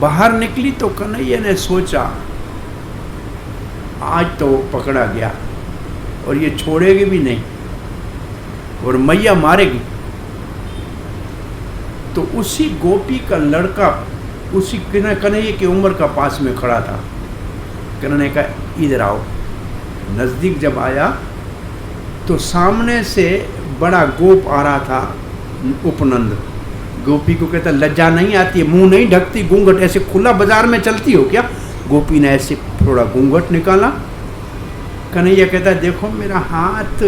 बाहर निकली तो कन्हैया ने सोचा आज तो पकड़ा गया और ये छोड़ेगी भी नहीं और मैया मारेगी। तो उसी गोपी का लड़का उसी कन्हैया की उम्र का पास में खड़ा था। कन्हैया का इधर आओ, नज़दीक जब आया तो सामने से बड़ा गोप आ रहा था, उपनंद। गोपी को कहता लज्जा नहीं आती है, मुंह नहीं ढकती, घूंघट ऐसे खुला बाजार में चलती हो क्या? गोपी ने ऐसे थोड़ा घूंघट निकाला कन्हैया कहता है देखो मेरा हाथ,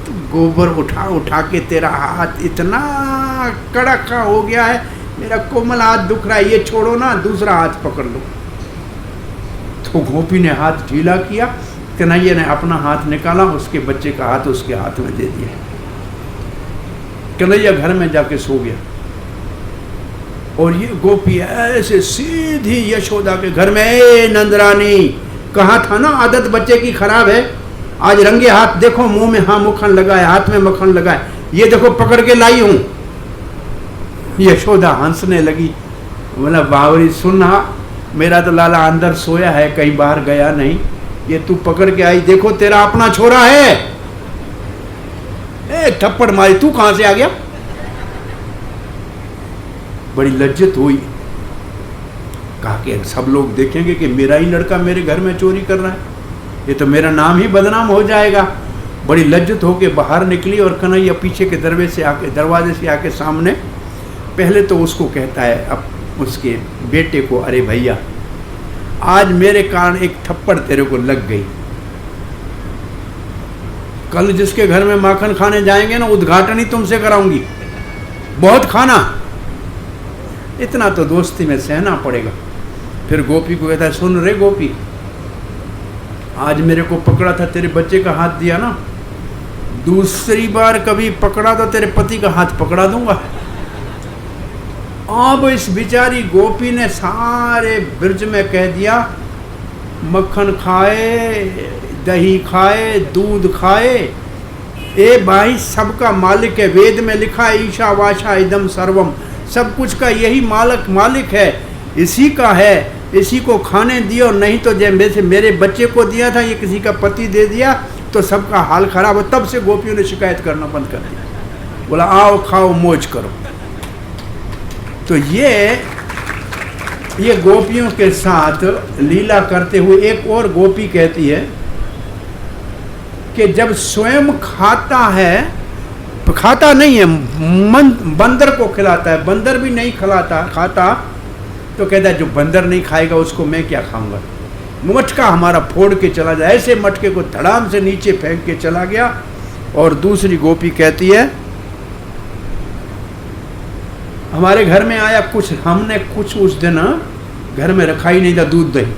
तो गोबर उठा उठा के तेरा हाथ इतना कड़क का हो गया है, मेरा कोमल हाथ दुख रहा है, ये छोड़ो ना, दूसरा हाथ पकड़ लो। तो गोपी ने हाथ ढीला किया, कन्हैया ने अपना हाथ निकाला, उसके बच्चे का हाथ उसके हाथ में दे दिया। कन्हैया घर में जाके सो गया और ये गोपी ऐसे सीधी यशोदा के घर में, ए नंदरानी, कहा था ना आदत बच्चे की खराब है, आज रंगे हाथ देखो, मुंह में हाँ मक्खन लगाए, हाथ में मक्खन लगाए, ये देखो पकड़ के लाई हूं। यशोदा हंसने लगी, बोला बावरी सुना, मेरा तो लाला अंदर सोया है, कहीं बाहर गया नहीं, ये तू पकड़ के आई, देखो तेरा अपना छोरा है। एक थप्पड़ मारी, तू कहां से आ गया? बड़ी लज्जत हुई, कहा कि सब लोग देखेंगे कि मेरा ही लड़का मेरे घर में चोरी कर रहा है, ये तो मेरा नाम ही बदनाम हो जाएगा। बड़ी लज्जत होके बाहर निकली और कन्हैया पीछे के दरवाजे से आके सामने, पहले तो उसको कहता है, अब उसके बेटे को, अरे भैया आज मेरे कारण एक थप्पड़ तेरे को लग गई, कल जिसके घर में माखन खाने जाएंगे ना, उद्घाटन ही तुमसे कराऊंगी, बहुत खाना, इतना तो दोस्ती में सहना पड़ेगा। फिर गोपी को कहता है, सुन रे गोपी, आज मेरे को पकड़ा था, तेरे बच्चे का हाथ दिया ना, दूसरी बार कभी पकड़ा तो तेरे पति का हाथ पकड़ा दूंगा। अब इस बेचारी गोपी ने सारे ब्रज में कह दिया, मक्खन खाए, दही खाए, दूध खाए, ए भाई सबका मालिक है, वेद में लिखा है ईशा वाशा इदम सर्वम, सब कुछ का यही मालिक है, इसी का है, इसी को खाने दियो, नहीं तो जैसे मेरे बच्चे को दिया था, ये किसी का पति दे दिया तो सबका हाल खराब हो। तब से गोपियों ने शिकायत करना बंद कर दिया, बोला आओ खाओ मौज करो। तो ये गोपियों के साथ लीला करते हुए एक और गोपी कहती है कि जब स्वयं खाता है, खाता नहीं है, बंदर को खिलाता है, बंदर भी नहीं खाता तो कहता है जो बंदर नहीं खाएगा उसको मैं क्या खाऊंगा, मटका हमारा फोड़ के चला जाए। ऐसे मटके को धड़ाम से नीचे फेंक के चला गया। और दूसरी गोपी कहती है, हमारे घर में आया कुछ, हमने कुछ उस दिन घर में रखा ही नहीं था, दूध दही,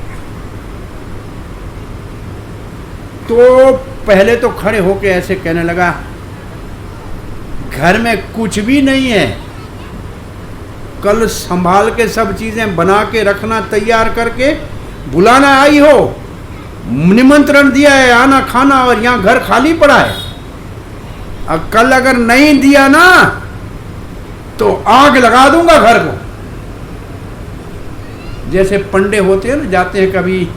तो पहले तो खड़े होके ऐसे कहने लगा, घर में कुछ भी नहीं है, कल संभाल के सब चीजें बना के रखना, तैयार करके बुलाना आई हो, निमंत्रण दिया है आना खाना, और यहाँ घर खाली पड़ा है, अब कल अगर नहीं दिया ना तो आग लगा दूंगा घर को। जैसे पंडे होते हैं ना, जाते हैं कभी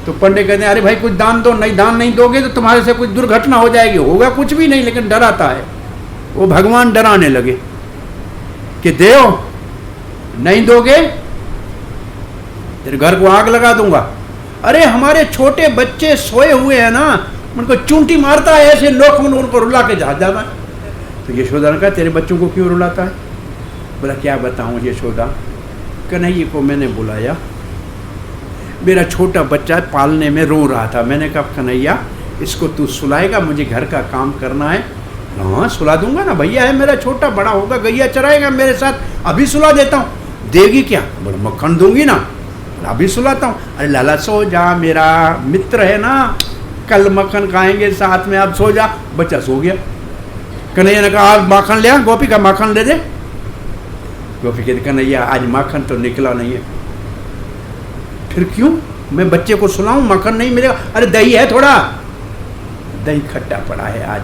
तो पंडे कहते हैं, अरे भाई कुछ दान दो, नहीं दान नहीं दोगे तो तुम्हारे से कुछ दुर्घटना हो जाएगी, होगा कुछ भी नहीं, लेकिन डराता है वो। भगवान डराने लगे कि देओ, नहीं दोगे तेरे घर को आग लगा दूंगा। अरे हमारे छोटे बच्चे सोए हुए हैं ना, उनको चूंटी मारता है ऐसे, लोग उनको रुला के जा जाता है। तो यशोदा ने कहा, तेरे बच्चों को क्यों रुलाता है? बोला क्या बताऊं यशोदा, कन्हैया को मैंने बुलाया, मेरा छोटा बच्चा पालने में रो रहा था, मैंने कहा कन्हैया इसको तू सुलाएगा, मुझे घर का काम करना है। हाँ सुला दूंगा ना भैया, है मेरा छोटा, बड़ा होगा गैया चराएगा मेरे साथ, अभी सुला देता हूँ। देगी क्या? बोला मक्खन दूंगी ना, अभी सुलाता हूँ। अरे लाला सो जा, मेरा मित्र है ना, कल मक्खन खाएंगे साथ में, अब सो जा। बच्चा सो गया। कन्हैया ने कहा आज माखन ले आ, गोपी का माखन ले दे। गोपी कहते कन्हैया आज माखन तो निकला नहीं है। फिर क्यों? मैं बच्चे को सुलाऊं, माखन नहीं मिलेगा। अरे दही है थोड़ा, दही खट्टा पड़ा है आज,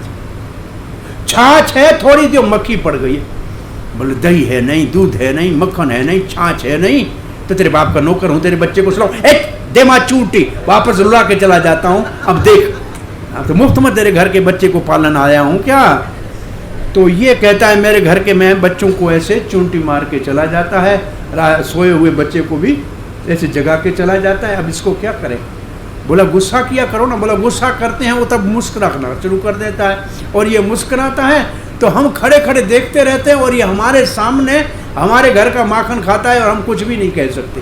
छाछ है थोड़ी, जो मक्खी पड़ गई है। बोले दही है नहीं, दूध है नहीं, मक्खन है नहीं, छाछ है नहीं, तो तेरे बाप का नौकर हूं, तेरे बच्चे को सुलाऊं। दे मां चूटी, वापस रुला के चला जाता हूं। अब देख, अब तो मुफ्त में तेरे घर के बच्चे को पालन आया हूं क्या? तो ये कहता है मेरे घर के मैं बच्चों को ऐसे चूंटी मार के चला जाता है, सोए हुए बच्चे को भी ऐसे जगा के चला जाता है। अब इसको क्या करें? बोला गुस्सा किया करो ना। बोला गुस्सा करते हैं वो तब मुस्कुराना शुरू कर देता है, और ये मुस्कुराता है तो हम खड़े खड़े देखते रहते हैं, और ये हमारे सामने हमारे घर का माखन खाता है और हम कुछ भी नहीं कह सकते।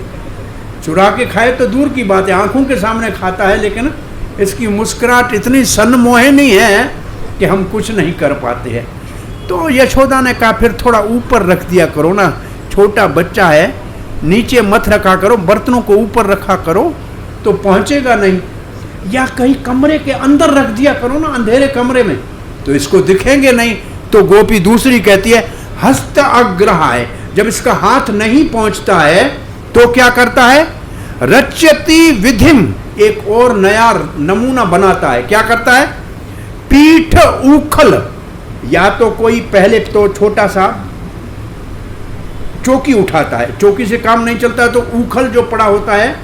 चुरा के खाए तो दूर की बात है, आंखों के सामने खाता है, लेकिन इसकी मुस्कुराहट इतनी सन्मोहिनी है कि हम कुछ नहीं कर पाते हैं। तो यशोदा ने कहा फिर थोड़ा ऊपर रख दिया करो ना, छोटा बच्चा है, नीचे मत रखा करो, बर्तनों को ऊपर रखा करो तो पहुंचेगा नहीं, या कहीं कमरे के अंदर रख दिया करो ना, अंधेरे कमरे में, तो इसको दिखेंगे नहीं। तो गोपी दूसरी कहती है हस्त अग्रह है, जब इसका हाथ नहीं पहुंचता है तो क्या करता है, रच्यति विधिम, एक और नया नमूना बनाता है। क्या करता है, पीठ उखल, या तो कोई पहले तो छोटा सा चौकी उठाता है, चौकी से काम नहीं चलता तो उखल जो पड़ा होता है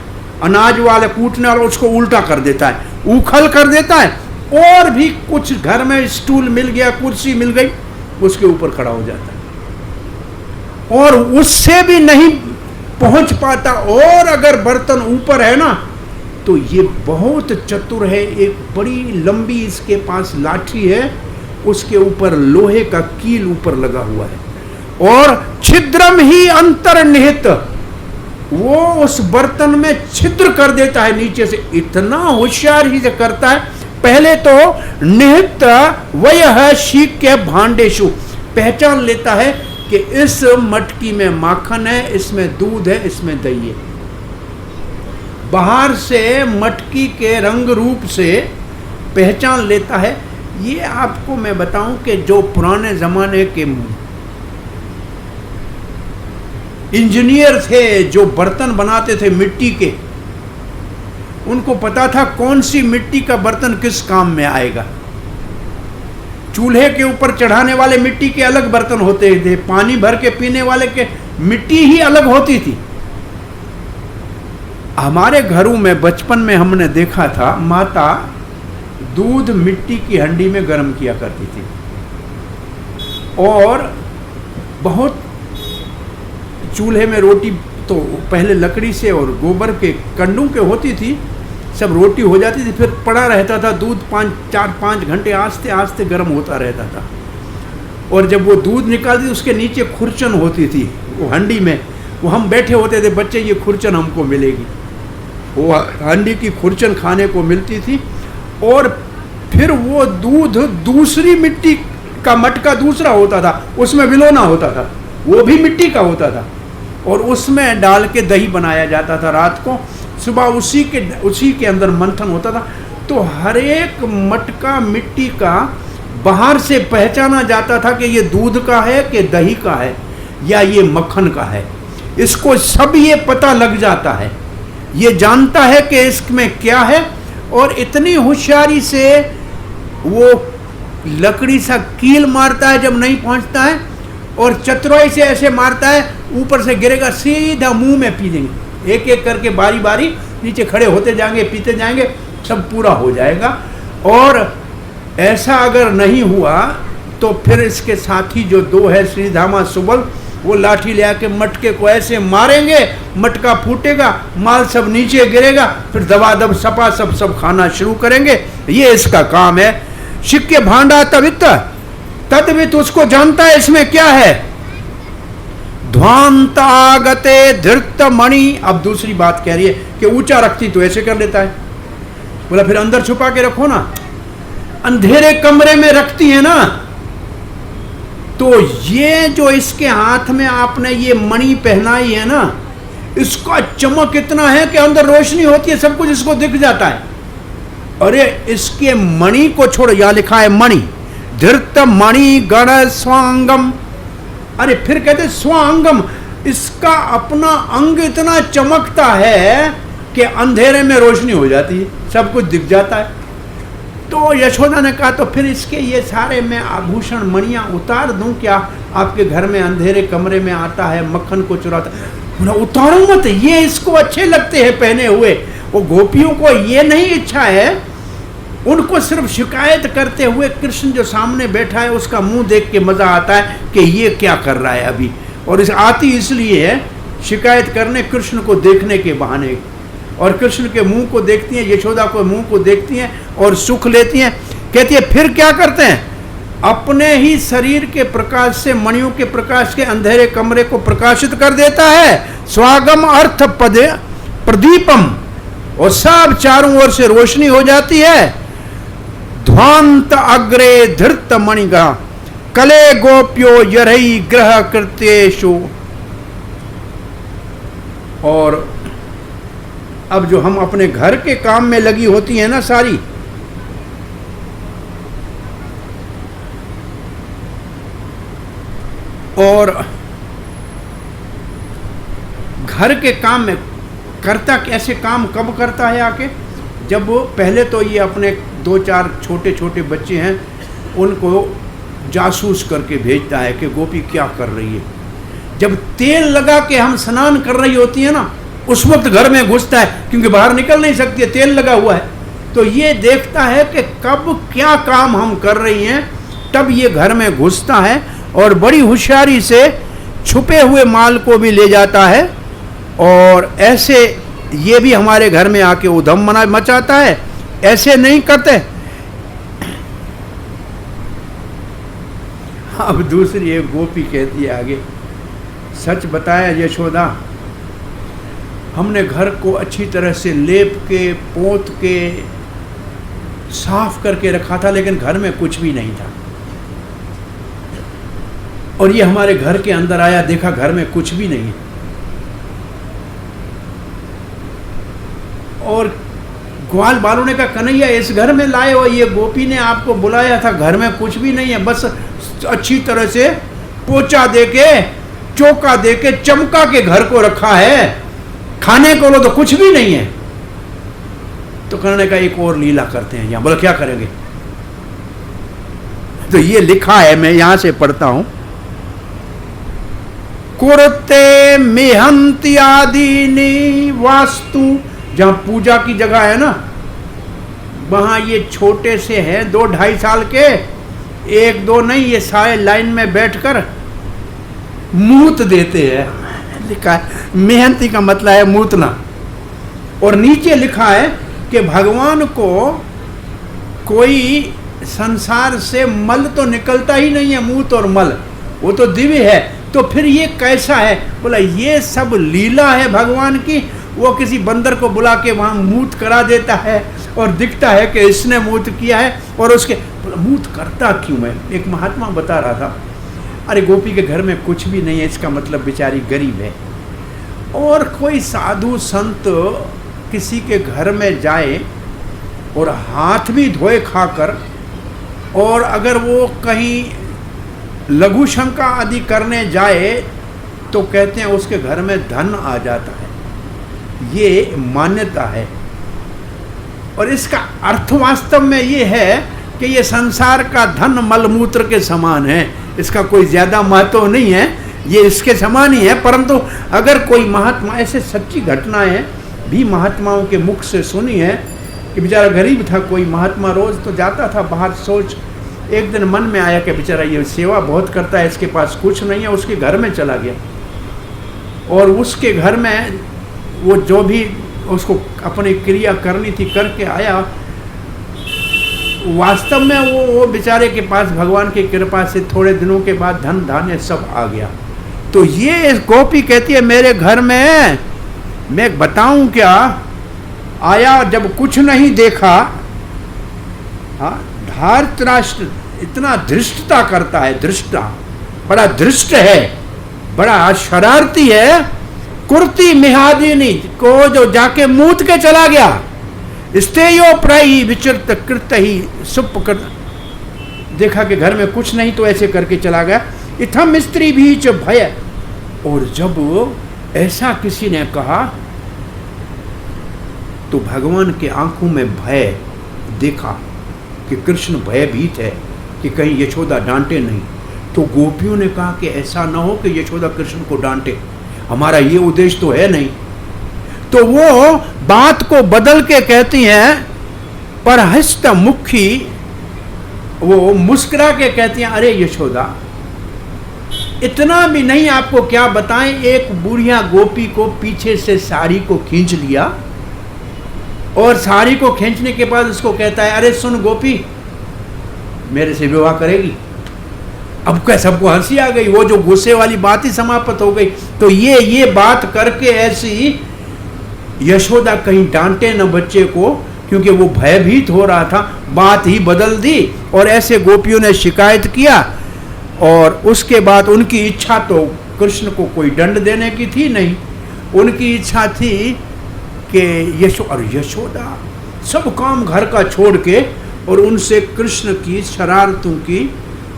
अनाज वाले कूटने वाला, उसको उल्टा कर देता है, उखल कर देता है। और भी कुछ घर में स्टूल मिल गया, कुर्सी मिल गई, उसके ऊपर खड़ा हो जाता है, और उससे भी नहीं पहुंच पाता। और अगर बर्तन ऊपर है ना तो ये बहुत चतुर है, एक बड़ी लंबी इसके पास लाठी है, उसके ऊपर लोहे का कील ऊपर लगा हुआ है, और छिद्रम ही अंतर्निहित, वो उस बर्तन में छिद्र कर देता है नीचे से। इतना होशियारी से करता है। पहले तो निहित वह शीक के भांडेशु, पहचान लेता है कि इस मटकी में माखन है, इसमें दूध है, इसमें दही है। बाहर से मटकी के रंग रूप से पहचान लेता है। ये आपको मैं बताऊं कि जो पुराने जमाने के इंजीनियर थे, जो बर्तन बनाते थे मिट्टी के, उनको पता था कौन सी मिट्टी का बर्तन किस काम में आएगा। चूल्हे के ऊपर चढ़ाने वाले मिट्टी के अलग बर्तन होते थे, पानी भर के पीने वाले के मिट्टी ही अलग होती थी। हमारे घरों में बचपन में हमने देखा था, माता दूध मिट्टी की हंडी में गर्म किया करती थी, और बहुत चूल्हे में रोटी तो पहले लकड़ी से और गोबर के कंडों के होती थी, सब रोटी हो जाती थी, फिर पड़ा रहता था दूध 4-5 घंटे आस्ते आस्ते गर्म होता रहता था। और जब वो दूध निकालती उसके नीचे खुरचन होती थी वो हंडी में, वो हम बैठे होते थे, बच्चे ये खुरचन हमको मिलेगी, वो हंडी की खुरचन खाने को मिलती थी। और फिर वो दूध दूसरी मिट्टी का मटका दूसरा होता था, उसमें विलोना होता था, वो भी मिट्टी का होता था, और उसमें डाल के दही बनाया जाता था। रात को सुबह उसी के अंदर मंथन होता था। तो हर एक मटका मिट्टी का बाहर से पहचाना जाता था कि ये दूध का है कि दही का है या ये मक्खन का है। इसको सब ये पता लग जाता है, ये जानता है कि इसमें क्या है। और इतनी होशियारी से वो लकड़ी सा कील मारता है जब नहीं पहुंचता है, और चतुराई से ऐसे मारता है ऊपर से गिरेगा, सीधा मुंह में पी लेंगे। एक एक करके बारी बारी नीचे खड़े होते जाएंगे, पीते जाएंगे, सब पूरा हो जाएगा। और ऐसा अगर नहीं हुआ तो फिर इसके साथी जो दो है श्रीधामा सुबल, वो लाठी ले आके मटके को ऐसे मारेंगे, मटका फूटेगा, माल सब नीचे गिरेगा, फिर दबादब सपा सब खाना शुरू करेंगे। ये इसका काम है। शिक्के भांडा तवित तद्वित, उसको जानता है इसमें क्या है। ध्वांतागते धृत मणि, अब दूसरी बात कह रही है कि ऊंचा रखती तो ऐसे कर लेता है। बोला फिर अंदर छुपा के रखो ना, अंधेरे कमरे में रखती है ना। तो ये जो इसके हाथ में आपने ये मणि पहनाई है ना, इसका चमक इतना है कि अंदर रोशनी होती है, सब कुछ इसको दिख जाता है। अरे इसके मणि को छोड़ो, यहां लिखा है मणि, धृत मणि गण स्वांगम। अरे फिर कहते स्वांगम, इसका अपना अंग इतना चमकता है कि अंधेरे में रोशनी हो जाती है, सब कुछ दिख जाता है। तो यशोदा ने कहा तो फिर इसके ये सारे मैं आभूषण मणियां उतार दूं क्या? आपके घर में अंधेरे कमरे में आता है, मक्खन को चुराता है। बोला उतारो मत, ये इसको अच्छे लगते हैं पहने हुए। वो गोपियों को ये नहीं इच्छा है, उनको सिर्फ शिकायत करते हुए कृष्ण जो सामने बैठा है उसका मुंह देख के मजा आता है कि ये क्या कर रहा है अभी। और इस आती इसलिए है शिकायत करने, कृष्ण को देखने के बहाने, और कृष्ण के मुंह को देखती हैं, यशोदा को मुंह को देखती हैं और सुख लेती हैं। कहती है फिर क्या करते हैं, अपने ही शरीर के प्रकाश से, मणियों के प्रकाश के अंधेरे कमरे को प्रकाशित कर देता है। स्वागम अर्थ पदे प्रदीपम, और सब चारों ओर से रोशनी हो जाती है। ध्वांत अग्रे धृत मणिगा कले गोप्यो यरई ग्रह कृत्येषु। और अब जो हम अपने घर के काम में लगी होती है ना सारी, और घर के काम में करता कैसे काम कब करता है आके, जब वो पहले तो ये अपने 2-4 छोटे छोटे बच्चे हैं उनको जासूस करके भेजता है कि गोपी क्या कर रही है। जब तेल लगा के हम स्नान कर रही होती है ना, उस वक्त घर में घुसता है, क्योंकि बाहर निकल नहीं सकती है, तेल लगा हुआ है। तो ये देखता है कि कब क्या काम हम कर रही हैं, तब ये घर में घुसता है और बड़ी होशियारी से छुपे हुए माल को भी ले जाता है। और ऐसे ये भी हमारे घर में आके उधम मचाता है, ऐसे नहीं करते। अब दूसरी एक गोपी कहती है आगे, सच बताया यशोदा, हमने घर को अच्छी तरह से लेप के पोत के साफ करके रखा था, लेकिन घर में कुछ भी नहीं था। और ये हमारे घर के अंदर आया, देखा घर में कुछ भी नहीं है। और ग्वाल बालों ने कहा, कन्हैया इस घर में लाए हो, ये गोपी ने आपको बुलाया था, घर में कुछ भी नहीं है, बस अच्छी तरह से पोचा देके चौका देके चमका के घर को रखा है, खाने को लो तो कुछ भी नहीं है। तो कहने का एक और लीला करते हैं यहां। बोला क्या करेंगे? तो ये लिखा है, मैं यहां से पढ़ता हूं, कुरते मेहंती आदि वास्तु, जहां पूजा की जगह है ना, वहां ये छोटे से हैं 2-2.5 साल के, 1-2 नहीं, ये सारे लाइन में बैठकर मूत देते हैं। लिखा है, मेहनती का मतलब है मूतना। और नीचे लिखा है कि भगवान को कोई संसार से मल तो निकलता ही नहीं है, मूत और मल, वो तो दिव्य है। तो फिर ये कैसा है? बोला ये सब लीला है भगवान की। वो किसी बंदर को बुला के वहाँ मूत करा देता है और दिखता है कि इसने मूत किया है, और उसके मूत करता क्यों है? एक महात्मा बता रहा था, अरे गोपी के घर में कुछ भी नहीं है, इसका मतलब बेचारी गरीब है। और कोई साधु संत किसी के घर में जाए और हाथ भी धोए खाकर, और अगर वो कहीं लघु शंका आदि करने जाए तो कहते हैं उसके घर में धन आ जाता है। ये मान्यता है। और इसका अर्थ वास्तव में ये है कि ये संसार का धन मलमूत्र के समान है, इसका कोई ज़्यादा महत्व नहीं है, ये इसके समान ही है। परंतु अगर कोई महात्मा, ऐसे सच्ची घटनाएं भी महात्माओं के मुख से सुनी है कि बेचारा गरीब था, कोई महात्मा रोज़ तो जाता था बाहर, सोच एक दिन मन में आया कि बेचारा ये सेवा बहुत करता है, इसके पास कुछ नहीं है, उसके घर में चला गया और उसके घर में वो जो भी उसको अपनी क्रिया करनी थी करके आया। वास्तव में वो बेचारे के पास भगवान की कृपा से थोड़े दिनों के बाद धन धान्य सब आ गया। तो ये गोपी कहती है मेरे घर में, मैं बताऊं क्या, आया जब कुछ नहीं देखा। हाँ, धृतराष्ट्र इतना धृष्टता करता है, धृष्टा बड़ा धृष्ट है, बड़ा शरारती है। कुर्ती मिहादिनी को जो जाके मूत के चला गया, स्तेयो प्रायी विचरत कृत ही सुप कर, देखा कि घर में कुछ नहीं तो ऐसे करके चला गया। इथम स्त्री बीच भय, और जब ऐसा किसी ने कहा तो भगवान के आंखों में भय देखा कि कृष्ण भयभीत है कि कहीं यशोदा डांटे नहीं। तो गोपियों ने कहा कि ऐसा ना हो कि यशोदा कृष्ण को डांटे, हमारा ये उद्देश्य तो है नहीं। तो वो बात को बदल के कहती हैं, पर हस्त मुखी, वो मुस्कुरा के कहती हैं, अरे यशोदा इतना भी नहीं, आपको क्या बताएं, एक बुढ़िया गोपी को पीछे से साड़ी को खींच लिया और साड़ी को खींचने के बाद उसको कहता है, अरे सुन गोपी, मेरे से विवाह करेगी? अब क्या सबको हंसी आ गई, वो जो गुस्से वाली बात ही समाप्त हो गई। तो ये बात करके ऐसी यशोदा कहीं डांटे न बच्चे को, क्योंकि वो भयभीत हो रहा था। बात ही बदल दी और ऐसे गोपियों ने शिकायत किया। और उसके बाद उनकी इच्छा तो कृष्ण को कोई दंड देने की थी नहीं, उनकी इच्छा थी कि यशोदा सब काम घर का छोड़ के और उनसे कृष्ण की शरारतों की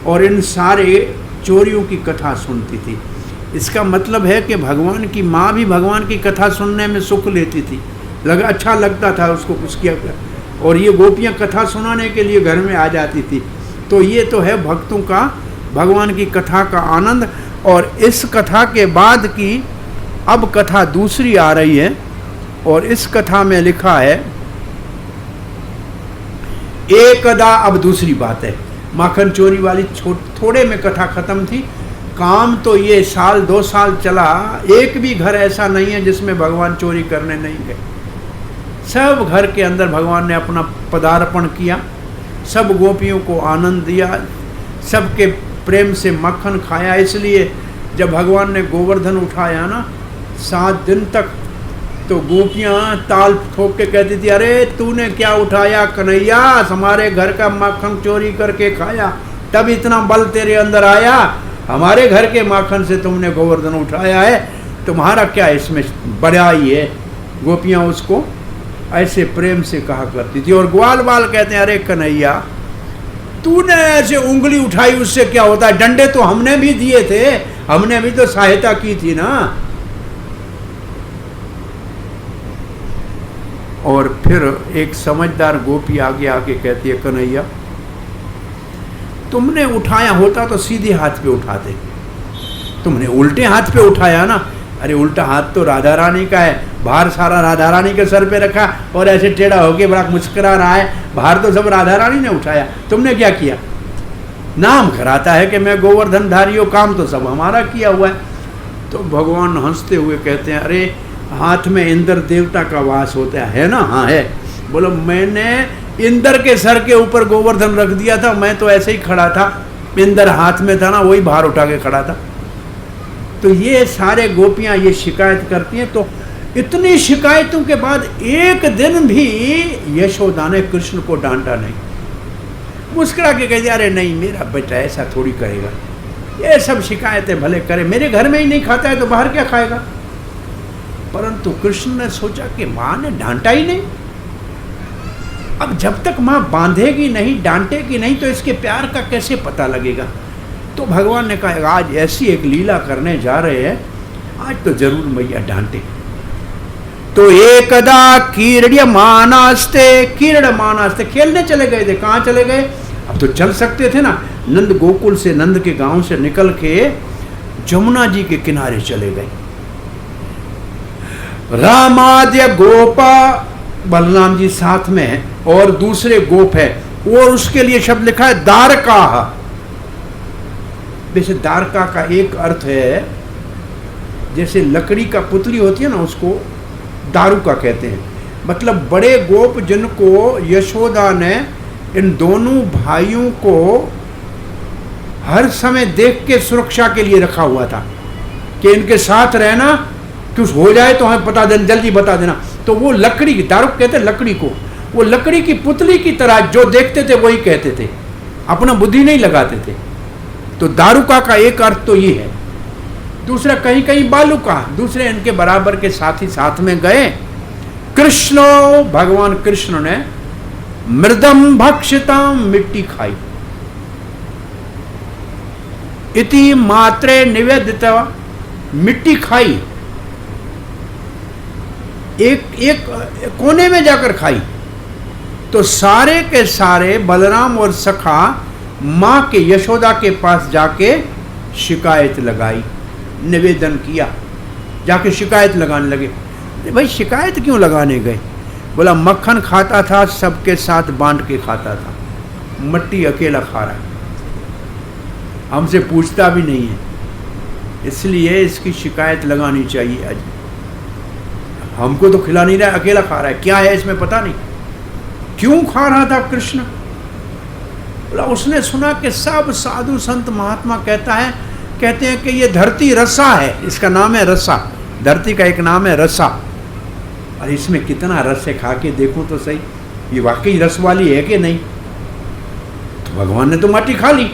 और इन सारे चोरियों की कथा सुनती थी। इसका मतलब है कि भगवान की माँ भी भगवान की कथा सुनने में सुख लेती थी, अच्छा लगता था उसको कुछ किया, और ये गोपियाँ कथा सुनाने के लिए घर में आ जाती थी। तो ये तो है भक्तों का भगवान की कथा का आनंद। और इस कथा के बाद की अब कथा दूसरी आ रही है, और इस कथा में लिखा है एकदा, अब दूसरी बात है। माखन चोरी वाली थोड़े में कथा खत्म थी। काम तो ये साल 2 साल चला, एक भी घर ऐसा नहीं है जिसमें भगवान चोरी करने नहीं गए। सब घर के अंदर भगवान ने अपना पदार्पण किया, सब गोपियों को आनंद दिया, सबके प्रेम से मक्खन खाया। इसलिए जब भगवान ने गोवर्धन उठाया ना 7 दिन तक, तो गोपियाँ ताल ठोक के कहती थी, अरे तूने क्या उठाया कन्हैया, हमारे घर का माखन चोरी करके खाया, तब इतना बल तेरे अंदर आया। हमारे घर के माखन से तुमने गोवर्धन उठाया है, तुम्हारा क्या इसमें बड़ाई है। गोपियाँ उसको ऐसे प्रेम से कहा करती थी। और ग्वाल बाल कहते हैं, अरे कन्हैया तूने ऐसे उंगली उठाई, उससे क्या होता है, डंडे तो हमने भी दिए थे, हमने भी तो सहायता की थी ना। और फिर एक समझदार गोपी आगे आके कहती है, कन्हैया तुमने उठाया होता तो सीधे हाथ पे उठाते, तुमने उल्टे हाथ पे उठाया ना। अरे उल्टा हाथ तो राधा रानी का है, भार सारा राधा रानी के सर पे रखा और ऐसे टेढ़ा होके बड़ा मुस्कुरा रहा है, भार तो सब राधा रानी ने उठाया, तुमने क्या किया। नाम कराता है कि मैं गोवर्धन धारी हूँ, काम तो सब हमारा किया हुआ है। तो भगवान हंसते हुए कहते हैं, अरे हाथ में इंद्र देवता का वास होता है ना। हाँ है। बोलो मैंने इंद्र के सर के ऊपर गोवर्धन रख दिया था, मैं तो ऐसे ही खड़ा था, इंद्र हाथ में था ना, वही भार उठा के खड़ा था। तो ये सारे गोपियां ये शिकायत करती हैं। तो इतनी शिकायतों के बाद एक दिन भी यशोदा ने कृष्ण को डांटा नहीं, मुस्कुरा के कह दिया, अरे नहीं मेरा बेटा ऐसा थोड़ी करेगा, ये सब शिकायतें भले करे, मेरे घर में ही नहीं खाता है तो बाहर क्या खाएगा। परंतु कृष्ण ने सोचा कि माँ ने डांटा ही नहीं, अब जब तक माँ बांधेगी नहीं, डांटेगी नहीं, तो इसके प्यार का कैसे पता लगेगा। तो भगवान ने कहा आज ऐसी एक लीला करने जा रहे हैं, आज तो जरूर मैया डांटे। तो एकदा क्रीड्यमानास्ते, क्रीडमानास्ते खेलने चले गए थे। कहाँ चले गए, अब तो चल सकते थे ना, नंद गोकुल से, नंद के गांव से निकल के जमुना जी के किनारे चले गए। रामाद्य गोपा, बलराम जी साथ में है और दूसरे गोप है, और उसके लिए शब्द लिखा है द्वारका। वैसे द्वारका का एक अर्थ है, जैसे लकड़ी का पुतली होती है ना, उसको दारुका कहते हैं। मतलब बड़े गोप जिनको यशोदा ने इन दोनों भाइयों को हर समय देख के सुरक्षा के लिए रखा हुआ था कि इनके साथ रहना, कुछ हो जाए तो हमें बता देना, जल्दी बता देना। तो वो लकड़ी की, दारुक कहते हैं लकड़ी को, वो लकड़ी की पुतली की तरह जो देखते थे वही कहते थे, अपना बुद्धि नहीं लगाते थे। तो दारुका का एक अर्थ तो ये है। दूसरा कहीं कहीं बालुका, दूसरे इनके बराबर के साथी साथ में गए। कृष्ण, भगवान कृष्ण ने मृदम भक्षिताम, मिट्टी खाई, इति मात्रे निवेदिता, मिट्टी खाई, एक कोने में जाकर खाई। तो सारे के सारे बलराम और सखा माँ के यशोदा के पास जाके शिकायत लगाई, निवेदन किया, जाके शिकायत लगाने लगे। भाई शिकायत क्यों लगाने गए, बोला मक्खन खाता था, सबके साथ बांट के खाता था, मट्टी अकेला खा रहा है, हमसे पूछता भी नहीं है, इसलिए इसकी शिकायत लगानी चाहिए। आज हमको तो खिला नहीं रहा, अकेला खा रहा है, क्या है इसमें पता नहीं। क्यों खा रहा था कृष्ण, बोला उसने सुना कि सब साधु संत महात्मा कहते हैं कि ये धरती रसा है, इसका नाम है रसा, धरती का एक नाम है रसा। और इसमें कितना रस है, खा के देखूं तो सही, ये वाकई रस वाली है कि नहीं। तो भगवान ने तो मट्टी खा ली।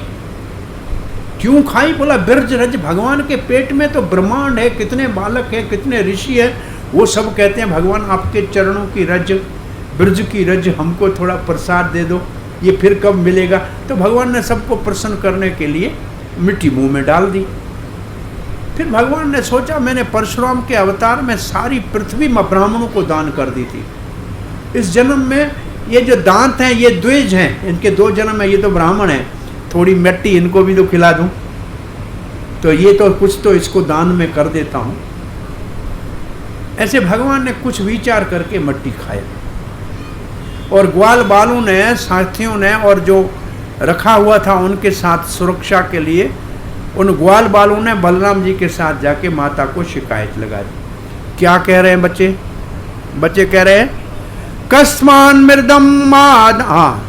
क्यों खाई? बोला बिरज रज, भगवान के पेट में तो ब्रह्मांड है, कितने बालक है, कितने ऋषि है, वो सब कहते हैं भगवान आपके चरणों की रज, ब्रज की रज, हमको थोड़ा प्रसाद दे दो, ये फिर कब मिलेगा। तो भगवान ने सबको प्रसन्न करने के लिए मिट्टी मुंह में डाल दी। फिर भगवान ने सोचा मैंने परशुराम के अवतार में सारी पृथ्वी ब्राह्मणों को दान कर दी थी, इस जन्म में ये जो दांत हैं ये द्विज हैं, इनके 2 जन्म है, ये तो ब्राह्मण है, थोड़ी मिट्टी इनको भी तो खिला दूं, तो ये तो कुछ तो इसको दान में कर देता हूं। ऐसे भगवान ने कुछ विचार करके मिट्टी खाया। और ग्वाल बालों ने, साथियों ने, और जो रखा हुआ था उनके साथ सुरक्षा के लिए, उन ग्वाल बालों ने बलराम जी के साथ जाके माता को शिकायत लगा दी। क्या कह रहे हैं बच्चे? बच्चे कह रहे हैं कस्मान मृदम माद, हाँ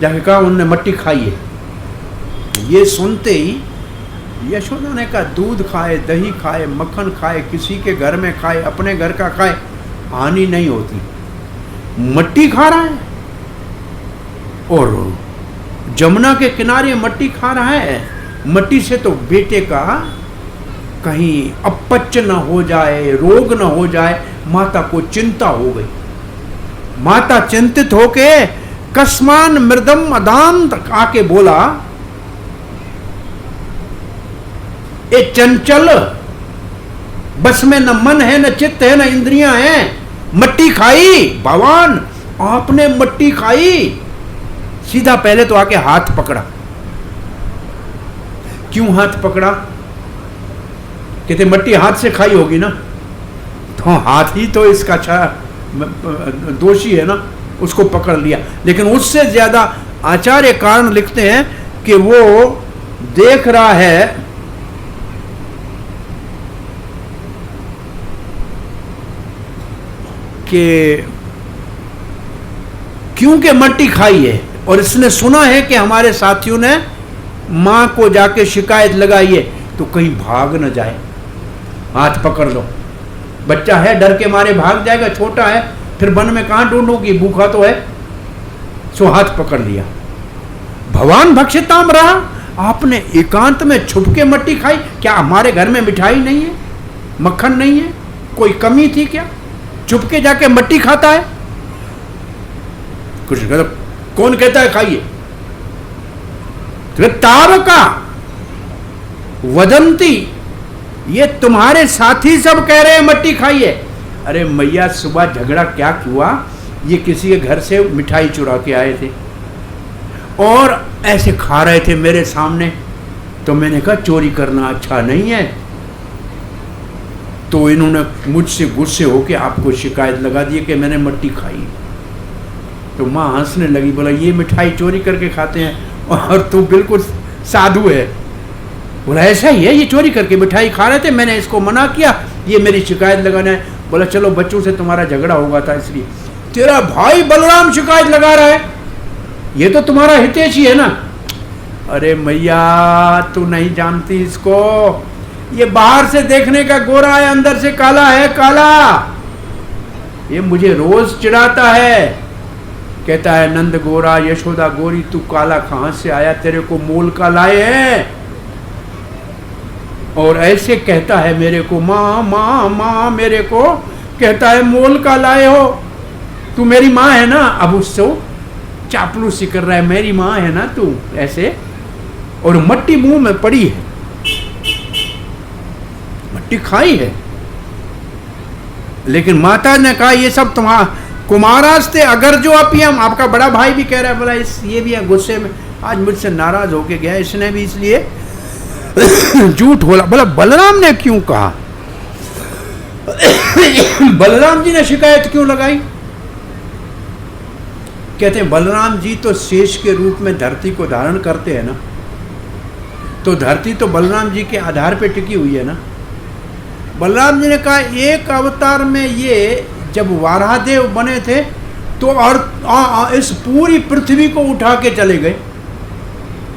जाके कहा उनने मट्टी खाई है। ये सुनते ही यशोदा ने कहा दूध खाए, दही खाए, मक्खन खाए, किसी के घर में खाए, अपने घर का खाए, हानि नहीं होती, मट्टी खा रहा है और जमुना के किनारे मट्टी खा रहा है। मट्टी से तो बेटे का कहीं अपच न हो जाए, रोग न हो जाए, माता को चिंता हो गई। माता चिंतित होके कस्मान मृदम अदांत आके बोला, ए चंचल, बस में न मन है, न चित्त है, न इंद्रियां हैं, मट्टी खाई। भगवान आपने मट्टी खाई? सीधा पहले तो आके हाथ पकड़ा। क्यों हाथ पकड़ा? कहते मट्टी हाथ से खाई होगी ना, तो हाथ ही तो इसका दोषी है ना, उसको पकड़ लिया। लेकिन उससे ज्यादा आचार्य कारण लिखते हैं कि वो देख रहा है कि क्योंकि मट्टी खाई है और इसने सुना है कि हमारे साथियों ने मां को जाके शिकायत लगाई है, तो कहीं भाग न जाए, हाथ पकड़ लो। बच्चा है, डर के मारे भाग जाएगा, छोटा है, फिर वन में कहां ढूंढूंगी, भूखा तो है। सो हाथ पकड़ लिया। भगवान भक्षिताम रहा, आपने एकांत में छुप के मट्टी खाई। क्या हमारे घर में मिठाई नहीं है, मक्खन नहीं है, कोई कमी थी क्या? छुप के जाके मट्टी खाता है। कुछ कहता, कौन कहता है खाइए? तारका वदंती, ये तुम्हारे साथी सब कह रहे हैं मट्टी खाइए। अरे मैया, सुबह झगड़ा क्या हुआ, ये किसी के घर से मिठाई चुरा के आए थे और ऐसे खा रहे थे मेरे सामने, तो मैंने कहा चोरी करना अच्छा नहीं है, तो इन्होंने मुझसे गुस्से होके आपको शिकायत लगा दी कि मैंने मट्टी खाई। तो माँ हंसने लगी, बोला ये मिठाई चोरी करके खाते हैं और तू बिल्कुल साधु है। बोला ऐसा ही है, ये चोरी करके मिठाई खा रहे थे, मैंने इसको मना किया, ये मेरी शिकायत लगाना है। बोला चलो बच्चों से तुम्हारा झगड़ा होगा था इसलिए। तेरा भाई बलराम शिकायत लगा रहा है, ये तो तुम्हारा हितैषी है ना। अरे मैया, तू नहीं जानती इसको, ये बाहर से देखने का गोरा है, अंदर से काला है, काला। ये मुझे रोज चिढ़ाता है, कहता है नंद गोरा, यशोदा गोरी, तू काला कहां से आया, तेरे को मोल का लाए हैं। और ऐसे कहता है मेरे को, माँ माँ माँ, मेरे को कहता है मोल का लाए हो, तू मेरी माँ है ना। अब उससे चापलूसी कर रहा है, मेरी माँ है ना तू, ऐसे। और मट्टी मुंह में पड़ी है, मट्टी खाई है। लेकिन माता ने कहा ये सब तुम्हारा कुमारास्ते अगर जो अपियम, आपका बड़ा भाई भी कह रहा है, बोला इस ये भी है गुस्से में, आज मुझसे नाराज होके गया, इसने भी इसलिए झूठ बोला। बोला बलराम ने क्यों कहा? बलराम जी ने शिकायत क्यों लगाई? कहते हैं बलराम जी तो शेष के रूप में धरती को धारण करते हैं ना, तो धरती तो बलराम जी के आधार पे टिकी हुई है ना। बलराम जी ने कहा एक अवतार में ये जब वाराहदेव बने थे तो और इस पूरी पृथ्वी को उठा के चले गए,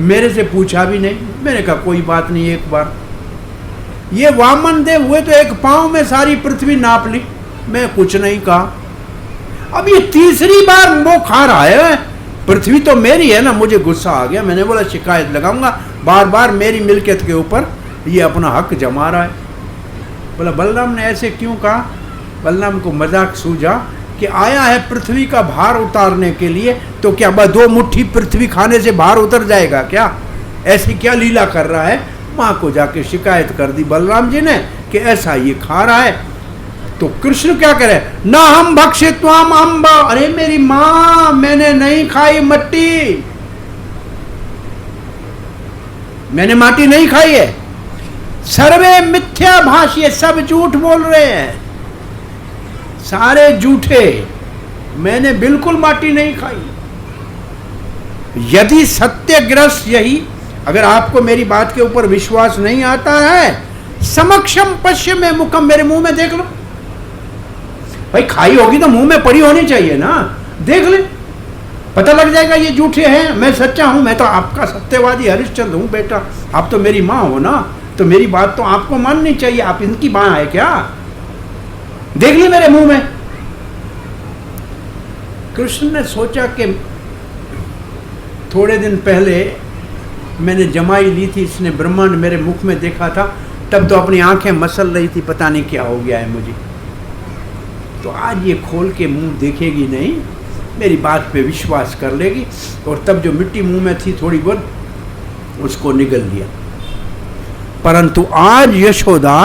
मेरे से पूछा भी नहीं। मैंने कहा कोई बात नहीं, एक बार ये वामन देव हुए तो एक पांव में सारी पृथ्वी नाप ली, मैं कुछ नहीं कहा। अब ये तीसरी बार वो खा रहा है, पृथ्वी तो मेरी है ना। मुझे गुस्सा आ गया, मैंने बोला शिकायत लगाऊंगा, बार बार मेरी मिल्कियत के ऊपर ये अपना हक जमा रहा है। बोला बलराम ने ऐसे क्यों कहा? बलराम को मजाक सूझा कि आया है पृथ्वी का भार उतारने के लिए, तो क्या बस 2 मुट्ठी पृथ्वी खाने से भार उतर जाएगा क्या? ऐसी क्या लीला कर रहा है? माँ को जाके शिकायत कर दी बलराम जी ने कि ऐसा ये खा रहा है। तो कृष्ण क्या करे, ना हम भक्षित्वाम अम्ब, अरे मेरी माँ मैंने नहीं खाई मट्टी, मैंने माटी नहीं खाई है। सर्वे मिथ्या भाष्य, सब झूठ बोल रहे हैं, सारे झूठे, मैंने बिल्कुल माटी नहीं खाई। यदि सत्यग्रस्त यही, अगर आपको मेरी बात के ऊपर विश्वास नहीं आता है, समक्षम पश्य में मुखम, मेरे मुंह में देख लो। भाई खाई होगी तो मुंह में पड़ी होनी चाहिए ना, देख ले, पता लग जाएगा ये झूठे हैं, मैं सच्चा हूं। मैं तो आपका सत्यवादी हरिश्चंद्र हूं बेटा, आप तो मेरी माँ हो ना, तो मेरी बात तो आपको माननी चाहिए। आप इनकी माँ है क्या? देख ली मेरे मुंह में। कृष्ण ने सोचा कि थोड़े दिन पहले मैंने जमाई ली थी, इसने ब्रह्मांड मेरे मुख में देखा था, तब तो अपनी आंखें मसल रही थी, पता नहीं क्या हो गया है मुझे। तो आज ये खोल के मुंह देखेगी नहीं, मेरी बात पे विश्वास कर लेगी। और तब जो मिट्टी मुंह में थी थोड़ी बहुत, उसको निगल लिया। परंतु आज यशोदा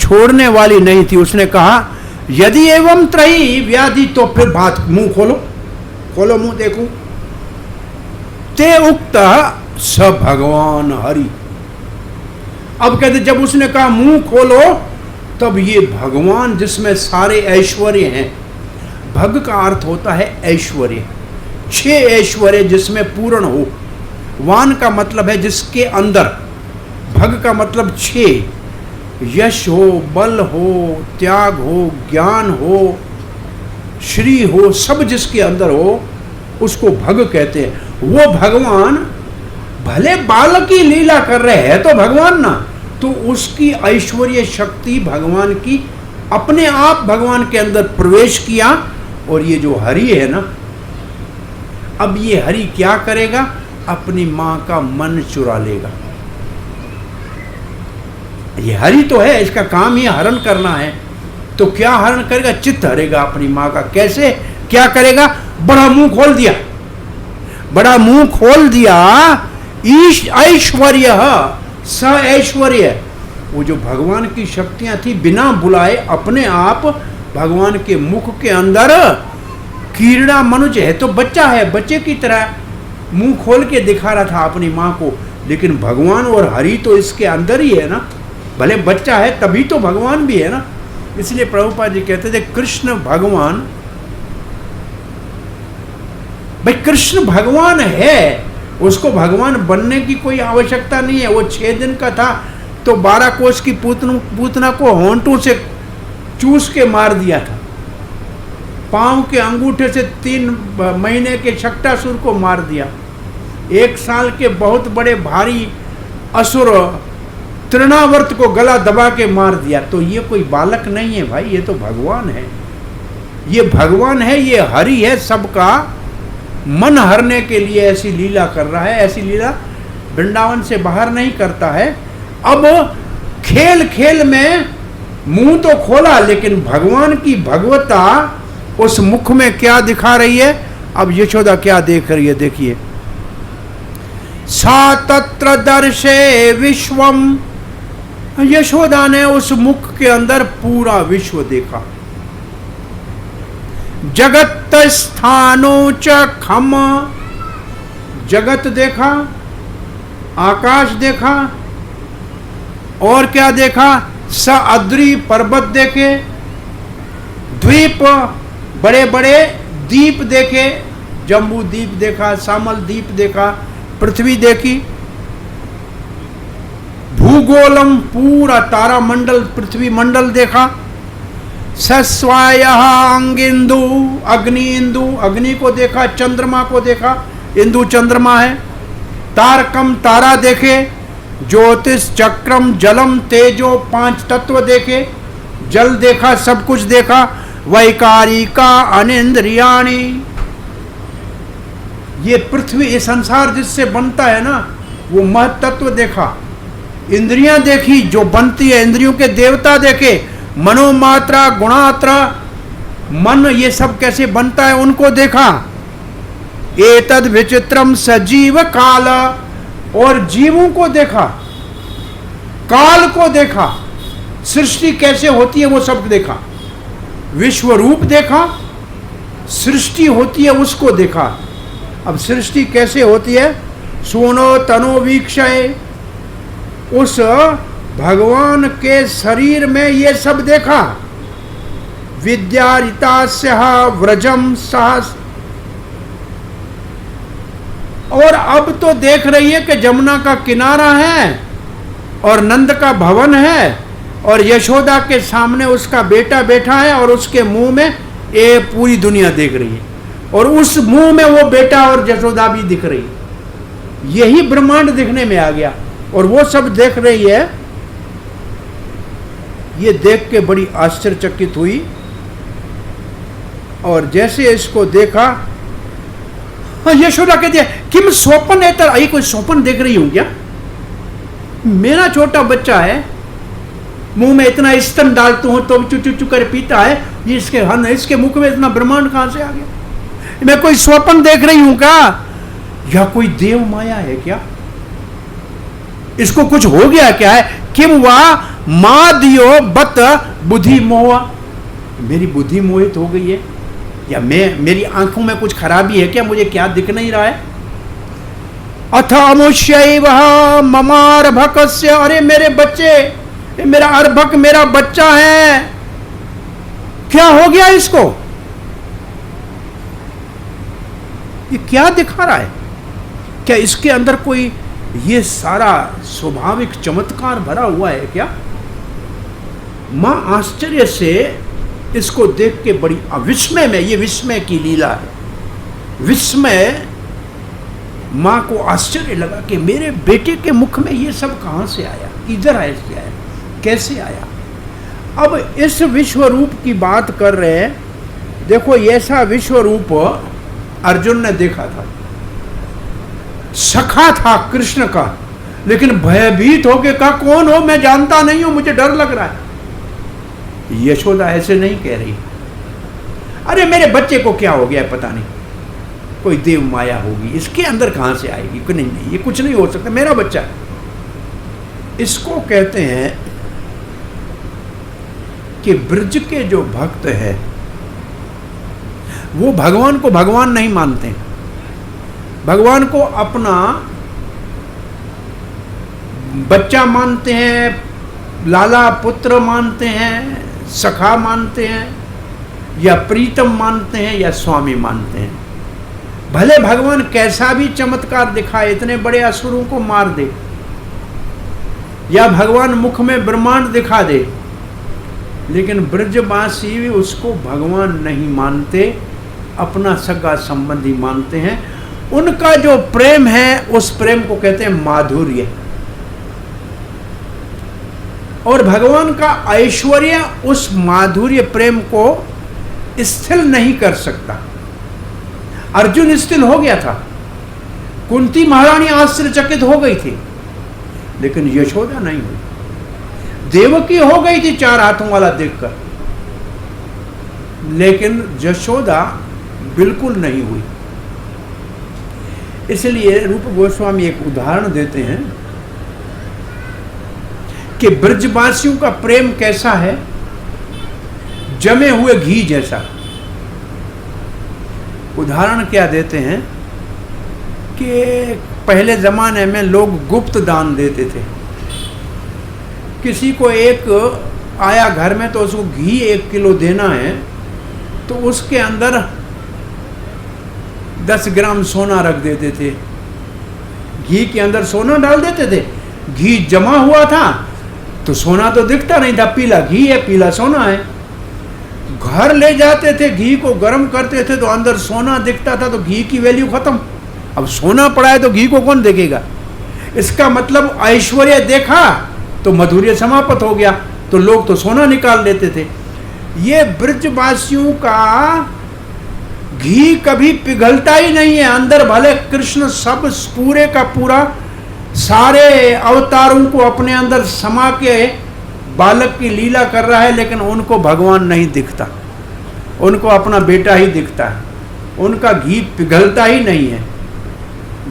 छोड़ने वाली नहीं थी। उसने कहा यदि एवं त्रयी व्याधि, तो फिर बात, मुंह खोलो, खोलो मुंह देखूं। ते उक्त स भगवान हरि। अब कहते जब उसने कहा मुंह खोलो, तब ये भगवान जिसमें सारे ऐश्वर्य हैं, भग का अर्थ होता है ऐश्वर्य, 6 ऐश्वर्य जिसमें पूर्ण हो। वान का मतलब है जिसके अंदर, भग का मतलब 6, यश हो, बल हो, त्याग हो, ज्ञान हो, श्री हो, सब जिसके अंदर हो उसको भग कहते हैं। वो भगवान भले बालक की लीला कर रहे हैं तो भगवान ना, तो उसकी ऐश्वर्य शक्ति भगवान की अपने आप भगवान के अंदर प्रवेश किया। और ये जो हरि है ना, अब ये हरि क्या करेगा? अपनी मां का मन चुरा लेगा। ये हरि तो है, इसका काम ही हरण करना है, तो क्या हरण करेगा? चित्त हरेगा अपनी मां का। कैसे, क्या करेगा? बड़ा मुंह खोल दिया, बड़ा मुंह खोल दिया। ईश ऐश्वर्य स ऐश्वर्य, वो जो भगवान की शक्तियां थी बिना बुलाए अपने आप भगवान के मुख के अंदर। कीड़ा मनुष्य है तो बच्चा है, बच्चे की तरह मुंह खोल के दिखा रहा था अपनी मां को, लेकिन भगवान और हरि तो इसके अंदर ही है ना। भले बच्चा है तभी तो भगवान भी है ना। इसलिए प्रभुपाद जी कहते थे कृष्ण भगवान, भाई कृष्ण भगवान है, उसको भगवान बनने की कोई आवश्यकता नहीं है। वो 6 दिन का था तो 12 कोस की पूतना को होंठों से चूस के मार दिया था, पांव के अंगूठे से 3 महीने के शक्टासुर को मार दिया, 1 साल के बहुत बड़े भारी असुर तृणावर्त को गला दबा के मार दिया। तो ये कोई बालक नहीं है भाई, ये तो भगवान है, ये भगवान है, ये हरि है, सबका मन हरने के लिए ऐसी लीला कर रहा है। ऐसी लीला वृंदावन से बाहर नहीं करता है। अब खेल खेल में मुंह तो खोला, लेकिन भगवान की भगवता उस मुख में क्या दिखा रही है? अब यशोदा क्या देख रही है, देखिए। सा तत्र दर्शे विश्वम, यशोदा ने उस मुख के अंदर पूरा विश्व देखा। जगत स्थानो च खम, जगत देखा, आकाश देखा, और क्या देखा? स अद्रि, पर्वत देखे, द्वीप, बड़े बड़े द्वीप देखे, जम्बू द्वीप देखा, सामल द्वीप देखा, पृथ्वी देखी, भूगोलम, पूरा तारा मंडल, पृथ्वी मंडल देखा। सस्वाय अंगिंदु, अग्नि इंदु, अग्नि को देखा, चंद्रमा को देखा, इंदु चंद्रमा है। तारकम, तारा देखे, ज्योतिष, चक्रम, जलम, तेजो, 5 तत्व देखे, जल देखा, सब कुछ देखा। वैकारी का अनिंद्रियाणी, ये पृथ्वी, ये संसार जिससे बनता है ना, वो महत्त्व देखा। इंद्रियां देखी, जो बनती है, इंद्रियों के देवता देखे, मनोमात्रा, गुणात्रा, मन, ये सब कैसे बनता है उनको देखा। एतद विचित्रम सजीव काल, और जीवों को देखा, काल को देखा, सृष्टि कैसे होती है वो सब देखा। विश्व रूप देखा, सृष्टि होती है उसको देखा। अब सृष्टि कैसे होती है? सोनो तनो वीक्षय, उस भगवान के शरीर में ये सब देखा। विद्यारितास्य व्रजम सहस, और अब तो देख रही है कि जमुना का किनारा है और नंद का भवन है और यशोदा के सामने उसका बेटा बैठा है और उसके मुंह में ये पूरी दुनिया देख रही है और उस मुंह में वो बेटा और यशोदा भी दिख रही है। यही ब्रह्मांड दिखने में आ गया और वो सब देख रही है। ये देख के बड़ी आश्चर्यचकित हुई और जैसे इसको देखा, यशोदा कहती है किम स्वप्न है, आई कोई स्वप्न देख रही हूं क्या? मेरा छोटा बच्चा है, मुंह में इतना स्तन डालता हूं तो चू चू कर पीता है, ये इसके मुख में इतना ब्रह्मांड कहां से आ गया? मैं कोई स्वप्न देख रही हूं क्या? या कोई देव माया है क्या? इसको कुछ हो गया क्या है? किम वाह मां दियो बत बुद्धि मोह, मेरी बुद्धि मोहित हो गई है या मेरी आंखों में कुछ खराबी है क्या? मुझे क्या दिख नहीं रहा है? अथ अमुष्यैव ममार्भकस्य, अरे मेरे बच्चे, मेरा अर्भक मेरा बच्चा है, क्या हो गया इसको? ये क्या दिखा रहा है? क्या इसके अंदर कोई ये सारा स्वाभाविक चमत्कार भरा हुआ है क्या? मां आश्चर्य से इसको देख के बड़ी विस्मय में, ये विस्मय की लीला है। विस्मय, मां को आश्चर्य लगा कि मेरे बेटे के मुख में ये सब कहां से आया, इधर ऐसे आया, कैसे आया? अब इस विश्व रूप की बात कर रहे हैं। देखो ऐसा विश्व रूप अर्जुन ने देखा था, सखा था कृष्ण का, लेकिन भयभीत होके कहा कौन हो, मैं जानता नहीं हूं, मुझे डर लग रहा है। यशोदा ऐसे नहीं कह रही, अरे मेरे बच्चे को क्या हो गया पता नहीं, कोई देव माया होगी, इसके अंदर कहां से आएगी? नहीं, ये कुछ नहीं हो सकता, मेरा बच्चा है। इसको कहते हैं कि ब्रज के जो भक्त है वो भगवान को भगवान नहीं मानते, भगवान को अपना बच्चा मानते हैं, लाला पुत्र मानते हैं, सखा मानते हैं, या प्रीतम मानते हैं, या स्वामी मानते हैं। भले भगवान कैसा भी चमत्कार दिखाए, इतने बड़े असुरों को मार दे, या भगवान मुख में ब्रह्मांड दिखा दे, लेकिन ब्रजवासी भी उसको भगवान नहीं मानते, अपना सगा संबंधी मानते हैं। उनका जो प्रेम है उस प्रेम को कहते हैं माधुर्य, और भगवान का ऐश्वर्य उस माधुर्य प्रेम को स्थिर नहीं कर सकता। अर्जुन स्थिर हो गया था, कुंती महारानी आश्चर्यचकित हो गई थी, लेकिन यशोदा नहीं हुई। देवकी हो गई थी 4 हाथों वाला देखकर, लेकिन यशोदा बिल्कुल नहीं हुई। इसलिए रूप गोस्वामी एक उदाहरण देते हैं कि ब्रजवासियों का प्रेम कैसा है, जमे हुए घी जैसा। उदाहरण क्या देते हैं कि पहले जमाने में लोग गुप्त दान देते थे। किसी को एक आया घर में तो उसको घी 1 किलो देना है, तो उसके अंदर 10 ग्राम सोना रख देते थे, घी के अंदर सोना डाल देते थे। घी जमा हुआ था तो सोना तो दिखता नहीं था, पीला घी है, पीला सोना है। घर ले जाते थे, घी को गर्म करते थे तो अंदर सोना दिखता था, तो घी की वैल्यू खत्म। अब सोना पड़ा है तो घी को कौन देखेगा? इसका मतलब ऐश्वर्य देखा तो मधुर्य समाप्त हो गया, तो लोग तो सोना निकाल लेते थे। ये ब्रजवासियों का घी कभी पिघलता ही नहीं है अंदर, भले कृष्ण सब पूरे का पूरा सारे अवतारों को अपने अंदर समा के बालक की लीला कर रहा है, लेकिन उनको भगवान नहीं दिखता, उनको अपना बेटा ही दिखता है, उनका घी पिघलता ही नहीं है।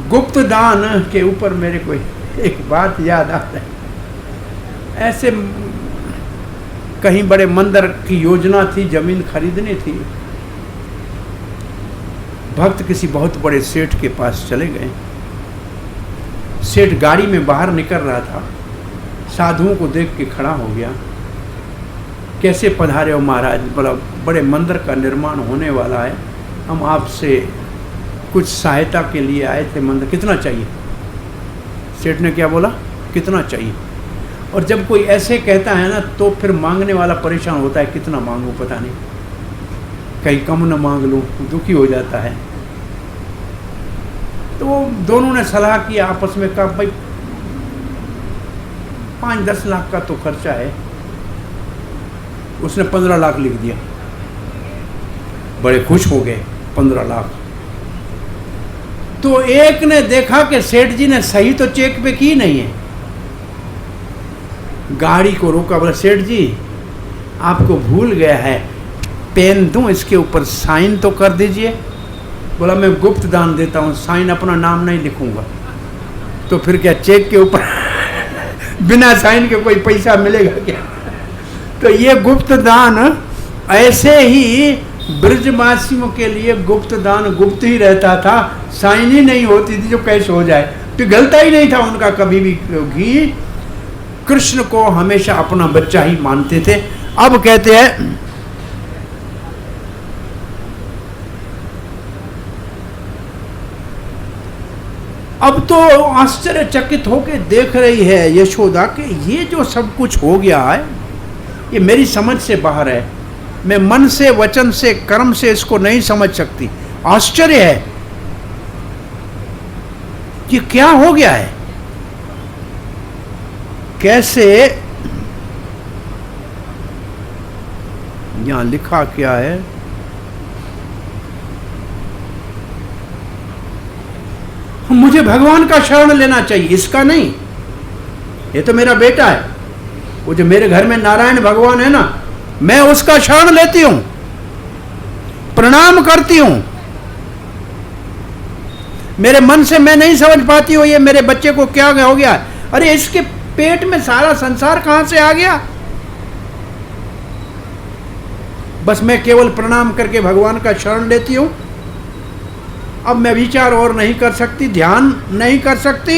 गुप्त दान के ऊपर मेरे को एक बात याद आ रही, ऐसे कहीं बड़े मंदिर की योजना थी, जमीन खरीदनी थी, भक्त किसी बहुत बड़े सेठ के पास चले गए। सेठ गाड़ी में बाहर निकल रहा था, साधुओं को देख के खड़ा हो गया। कैसे पधारे हो महाराज, बड़े मंदिर का निर्माण होने वाला है, हम आपसे कुछ सहायता के लिए आए थे, मंदिर कितना चाहिए। सेठ ने क्या बोला, कितना चाहिए। और जब कोई ऐसे कहता है ना तो फिर मांगने वाला परेशान होता है, कितना मांगूं पता नहीं, कहीं कम न मांग लूं, दुखी हो जाता है। तो वो दोनों ने सलाह किया आपस में, कहा भाई 5-10 लाख का तो खर्चा है। उसने 15 लाख लिख दिया, बड़े खुश हो गए, 15 लाख। तो एक ने देखा कि सेठ जी ने सही तो चेक पे की नहीं है, गाड़ी को रोका, बोला सेठ जी आपको भूल गया है, पेन दूं इसके ऊपर साइन तो कर दीजिए। बोला मैं गुप्त दान देता हूं, साइन अपना नाम नहीं लिखूंगा। तो फिर क्या चेक के ऊपर बिना साइन के कोई पैसा मिलेगा क्या। तो ये गुप्त दान ऐसे ही ब्रजवासियों के लिए गुप्त दान गुप्त ही रहता था, साइन ही नहीं होती थी जो कैसे हो जाए, पिघलता ही नहीं था उनका कभी भी घी। कृष्ण को हमेशा अपना बच्चा ही मानते थे। अब कहते हैं अब तो आश्चर्यचकित होकर देख रही है यशोदा कि ये जो सब कुछ हो गया है ये मेरी समझ से बाहर है, मैं मन से वचन से कर्म से इसको नहीं समझ सकती। आश्चर्य है कि क्या हो गया है, कैसे, यहां लिखा क्या है, मुझे भगवान का शरण लेना चाहिए, इसका नहीं। ये तो मेरा बेटा है, वो जो मेरे घर में नारायण भगवान है ना, मैं उसका शरण लेती हूं, प्रणाम करती हूं। मेरे मन से मैं नहीं समझ पाती हूं ये मेरे बच्चे को क्या हो गया। अरे इसके पेट में सारा संसार कहां से आ गया। बस मैं केवल प्रणाम करके भगवान का शरण लेती हूं। अब मैं विचार और नहीं कर सकती, ध्यान नहीं कर सकती।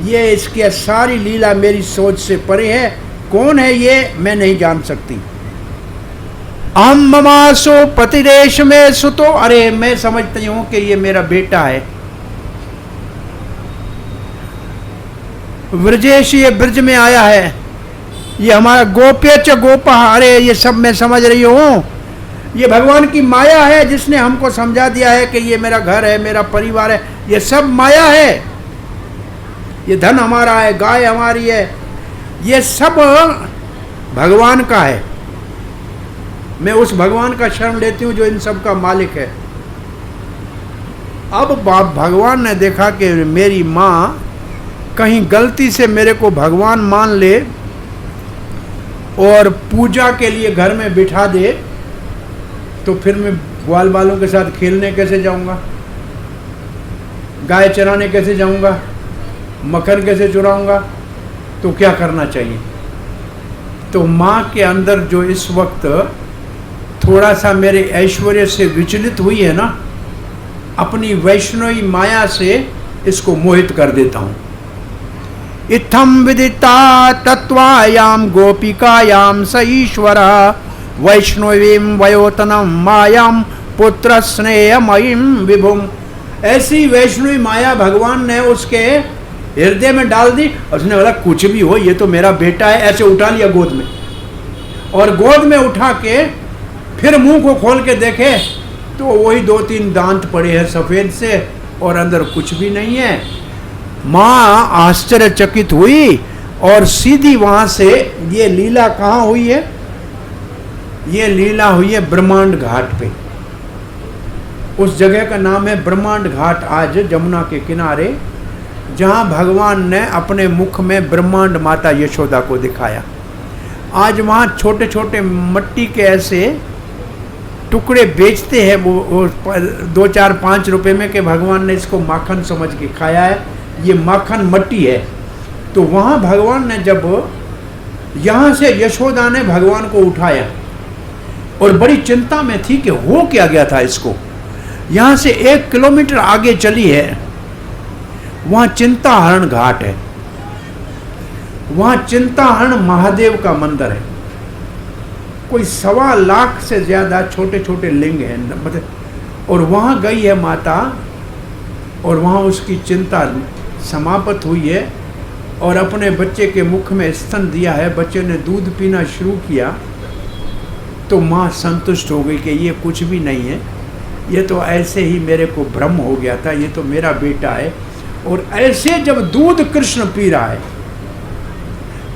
ये इसकी सारी लीला मेरी सोच से परे है। कौन है ये मैं नहीं जान सकती। अहम ममासो पतिदेश में सुतो, अरे मैं समझती हूं कि ये मेरा बेटा है। ब्रजेश ये ब्रज में आया है, ये हमारा गोप्य च गोपा, अरे ये सब मैं समझ रही हूं। ये भगवान की माया है जिसने हमको समझा दिया है कि ये मेरा घर है, मेरा परिवार है। ये सब माया है, ये धन हमारा है, गाय हमारी है, ये सब भगवान का है। मैं उस भगवान का शरण लेती हूँ जो इन सब का मालिक है। अब भगवान ने देखा कि मेरी माँ कहीं गलती से मेरे को भगवान मान ले और पूजा के लिए घर में बिठा दे, तो फिर मैं ग्वाल बालों के साथ खेलने कैसे जाऊंगा, गाय चराने कैसे जाऊंगा, मक्खन कैसे चुराऊंगा। तो क्या करना चाहिए। तो माँ के अंदर जो इस वक्त थोड़ा सा मेरे ऐश्वर्य से विचलित हुई है ना, अपनी वैष्णवी माया से इसको मोहित कर देता हूं। इत्थम विदिता तत्वायाम गोपिकायाम स ईश्वर वैष्णवीम वयोतनम मायाम पुत्र स्नेहमयीम विभुम। ऐसी वैष्णवी माया भगवान ने उसके हृदय में डाल दी। उसने बोला कुछ भी हो ये तो मेरा बेटा है, ऐसे उठा लिया गोद में, और गोद में उठा के फिर मुंह को खोल के देखे तो वही 2-3 दांत पड़े हैं सफेद से, और अंदर कुछ भी नहीं है। माँ आश्चर्यचकित हुई और सीधी वहां से ये लीला कहाँ हुई है? ये लीला हुई है ब्रह्मांड घाट पे। उस जगह का नाम है ब्रह्मांड घाट, आज जमुना के किनारे, जहां भगवान ने अपने मुख में ब्रह्मांड माता यशोदा को दिखाया। आज वहाँ छोटे छोटे मिट्टी के ऐसे टुकड़े बेचते हैं वो 2, 4, 5 रुपए में, कि भगवान ने इसको माखन समझ के खाया है, ये माखन मट्टी है। तो वहाँ भगवान ने जब यहाँ से यशोदा ने भगवान को उठाया और बड़ी चिंता में थी कि हो क्या गया था इसको। यहाँ से 1 किलोमीटर आगे चली है, वहाँ चिंताहरण घाट है, वहाँ चिंताहरण महादेव का मंदिर है। कोई 1.25 लाख से ज़्यादा छोटे छोटे लिंग हैं, मतलब। और वहाँ गई है माता और वहाँ उसकी चिंता समाप्त हुई है और अपने बच्चे के मुख में स्तन दिया है। बच्चे ने दूध पीना शुरू किया तो माँ संतुष्ट हो गई कि ये कुछ भी नहीं है, ये तो ऐसे ही मेरे को भ्रम हो गया था, ये तो मेरा बेटा है। और ऐसे जब दूध कृष्ण पी रहा है,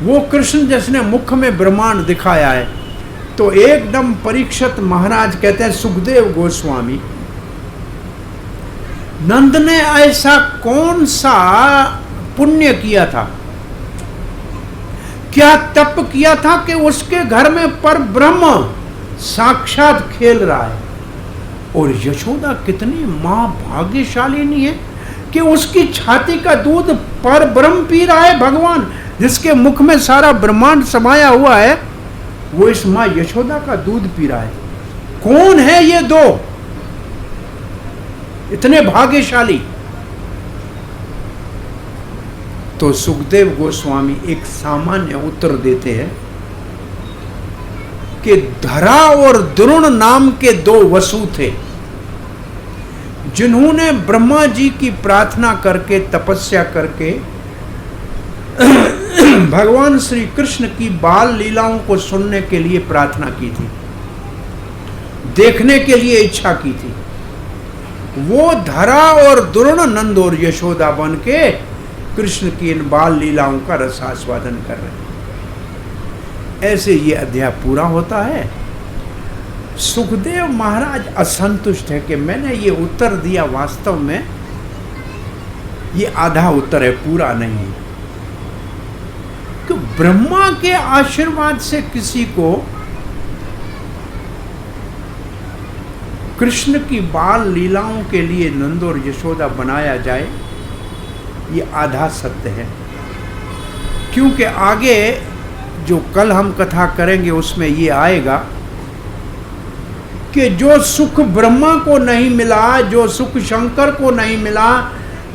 वो कृष्ण जिसने मुख में ब्रह्मांड दिखाया है, तो एकदम परीक्षित महाराज कहते हैं, सुखदेव गोस्वामी, नंद ने ऐसा कौन सा पुण्य किया था, क्या तप किया था कि उसके घर में पर ब्रह्म साक्षात खेल रहा है। और यशोदा कितनी मां भाग्यशालिनी है कि उसकी छाती का दूध पर ब्रह्म पी रहा है भगवान, जिसके मुख में सारा ब्रह्मांड समाया हुआ है, वो इस मां यशोदा का दूध पी रहा है। कौन है ये दो इतने भाग्यशाली? तो सुखदेव गोस्वामी एक सामान्य उत्तर देते हैं कि धरा और द्रोण नाम के 2 वसु थे, जिन्होंने ब्रह्मा जी की प्रार्थना करके, तपस्या करके भगवान श्री कृष्ण की बाल लीलाओं को सुनने के लिए प्रार्थना की थी, देखने के लिए इच्छा की थी। वो धरा और द्रोण, नंद और यशोदा बन के कृष्ण की इन बाल लीलाओं का रसास्वादन कर रहे हैं। ऐसे ये अध्याय पूरा होता है। सुखदेव महाराज असंतुष्ट है कि मैंने ये उत्तर दिया, वास्तव में ये आधा उत्तर है, पूरा नहीं है। कि ब्रह्मा के आशीर्वाद से किसी को कृष्ण की बाल लीलाओं के लिए नंद और यशोदा बनाया जाए, ये आधा सत्य है। क्योंकि आगे जो कल हम कथा करेंगे उसमें ये आएगा कि जो सुख ब्रह्मा को नहीं मिला, जो सुख शंकर को नहीं मिला,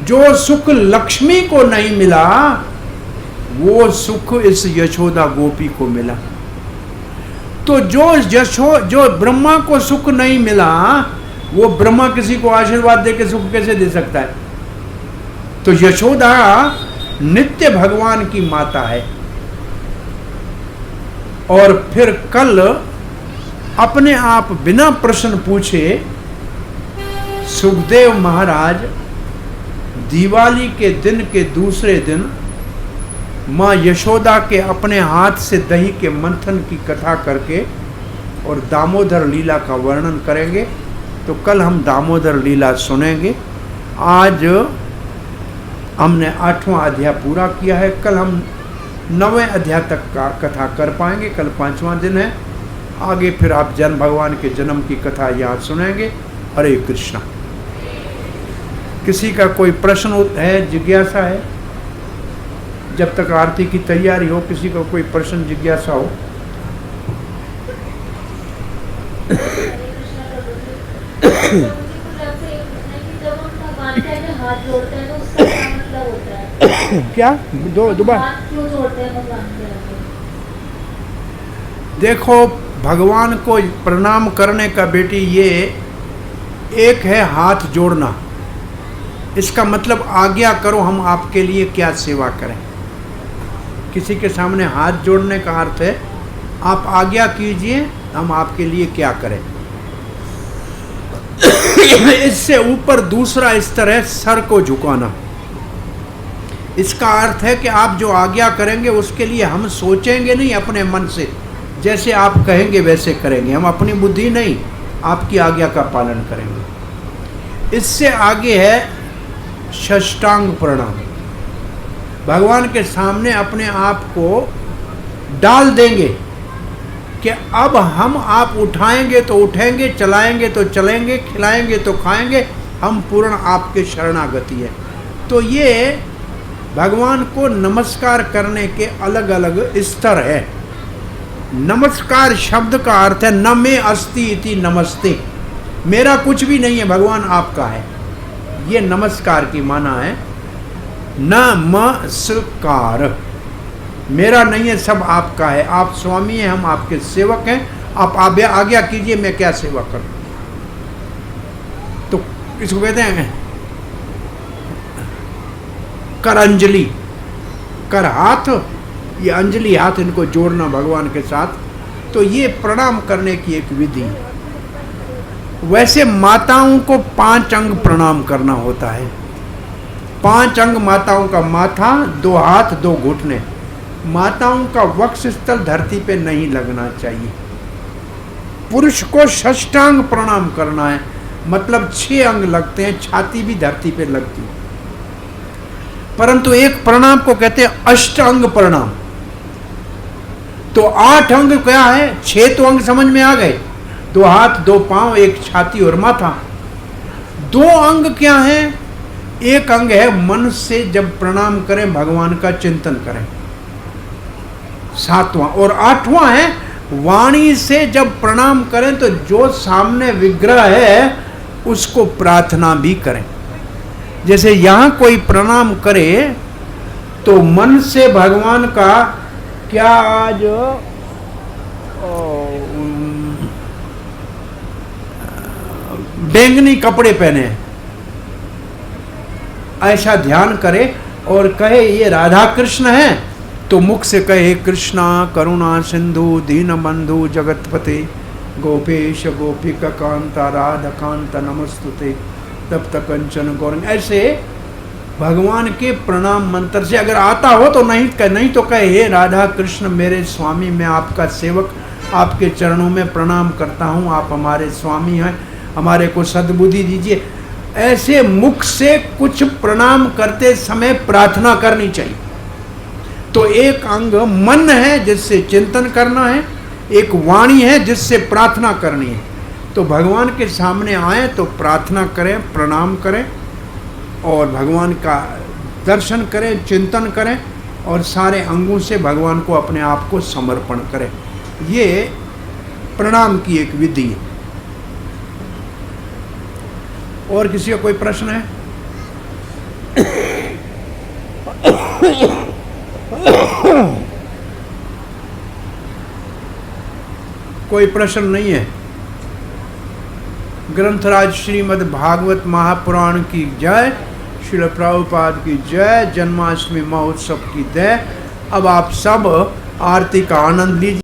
जो सुख लक्ष्मी को नहीं मिला, वो सुख इस यशोदा गोपी को मिला। तो जो ब्रह्मा को सुख नहीं मिला, वो ब्रह्मा किसी को आशीर्वाद दे के सुख कैसे दे सकता है? तो यशोदा नित्य भगवान की माता है। और फिर कल अपने आप बिना प्रश्न पूछे सुखदेव महाराज दिवाली के दिन के दूसरे दिन माँ यशोदा के अपने हाथ से दही के मंथन की कथा करके और दामोदर लीला का वर्णन करेंगे। तो कल हम दामोदर लीला सुनेंगे। आज हमने 8वां अध्याय पूरा किया है, कल हम 9वें अध्याय तक का कथा कर पाएंगे। कल 5वां दिन है। आगे फिर आप जन्म भगवान के जन्म की कथा यहाँ सुनेंगे। हरे कृष्णा। किसी का कोई प्रश्न है, जिज्ञासा है? जब तक आरती की तैयारी हो, किसी का कोई प्रश्न जिज्ञासा हो? क्या दोबारा देखो, भगवान को प्रणाम करने का बेटी ये एक है हाथ जोड़ना। इसका मतलब आज्ञा करो, हम आपके लिए क्या सेवा करें। किसी के सामने हाथ जोड़ने का अर्थ है आप आज्ञा कीजिए, हम आपके लिए क्या करें। इससे ऊपर दूसरा स्तर है सर को झुकाना। इसका अर्थ है कि आप जो आज्ञा करेंगे उसके लिए हम सोचेंगे नहीं अपने मन से, जैसे आप कहेंगे वैसे करेंगे, हम अपनी बुद्धि नहीं आपकी आज्ञा का पालन करेंगे। इससे आगे है षष्टांग प्रणाम। भगवान के सामने अपने आप को डाल देंगे कि अब हम आप उठाएंगे तो उठेंगे, चलाएंगे तो चलेंगे, खिलाएंगे तो खाएंगे, हम पूर्ण आपके शरणागति है। तो ये भगवान को नमस्कार करने के अलग अलग स्तर है। नमस्कार शब्द का अर्थ है न में अस्ति इति नमस्ते, मेरा कुछ भी नहीं है, भगवान आपका है, ये नमस्कार की माना है। नमस्कार, मेरा नहीं है, सब आपका है, आप स्वामी हैं, हम आपके सेवक हैं, आप आज्ञा कीजिए मैं क्या सेवा करूं। तो इसको कहते हैं कर अंजलि, कर हाथ, ये अंजलि हाथ, इनको जोड़ना भगवान के साथ। तो ये प्रणाम करने की एक विधि है। वैसे माताओं को 5 अंग प्रणाम करना होता है। 5 अंग माताओं का, माथा, 2 हाथ, 2 घुटने। माताओं का वक्ष स्थल धरती पे नहीं लगना चाहिए। पुरुष को षष्टांग प्रणाम करना है, मतलब 6 अंग लगते हैं, छाती भी धरती पे लगती है। परंतु एक प्रणाम को कहते हैं अष्टांग प्रणाम। तो 8 अंग क्या है? 6 तो अंग समझ में आ गए, 2 हाथ, 2 पांव, 1 छाती और माथा। 2 अंग क्या है? एक अंग है मन से जब प्रणाम करें भगवान का चिंतन करें, 7वां। और 8वां है वाणी से जब प्रणाम करें तो जो सामने विग्रह है उसको प्रार्थना भी करें। जैसे यहां कोई प्रणाम करे तो मन से भगवान का, क्या आज बैंगनी कपड़े पहने हैं, ऐसा ध्यान करे और कहे ये राधा कृष्ण है, तो मुख से कहे कृष्णा करुणा सिंधु दीन बंधु जगतपते गोपेश गोपिका कांता राधा कांत नमस्तुते तप्त कंचन गौरंग। ऐसे भगवान के प्रणाम मंत्र से अगर आता हो तो नहीं तो कहे हे राधा कृष्ण मेरे स्वामी, मैं आपका सेवक, आपके चरणों में प्रणाम करता हूँ, आप हमारे स्वामी हैं, हमारे को सद्बुद्धि दीजिए। ऐसे मुख से कुछ प्रणाम करते समय प्रार्थना करनी चाहिए। तो एक अंग मन है जिससे चिंतन करना है, एक वाणी है जिससे प्रार्थना करनी है। तो भगवान के सामने आए तो प्रार्थना करें, प्रणाम करें और भगवान का दर्शन करें, चिंतन करें और सारे अंगों से भगवान को अपने आप को समर्पण करें। ये प्रणाम की एक विधि है। और किसी का कोई प्रश्न है? कोई प्रश्न नहीं है? ग्रंथराज श्रीमद् भागवत महापुराण की जय, श्रील प्रभुपाद की जय, जन्माष्टमी महोत्सव की जय। अब आप सब आरती का आनंद लीजिए।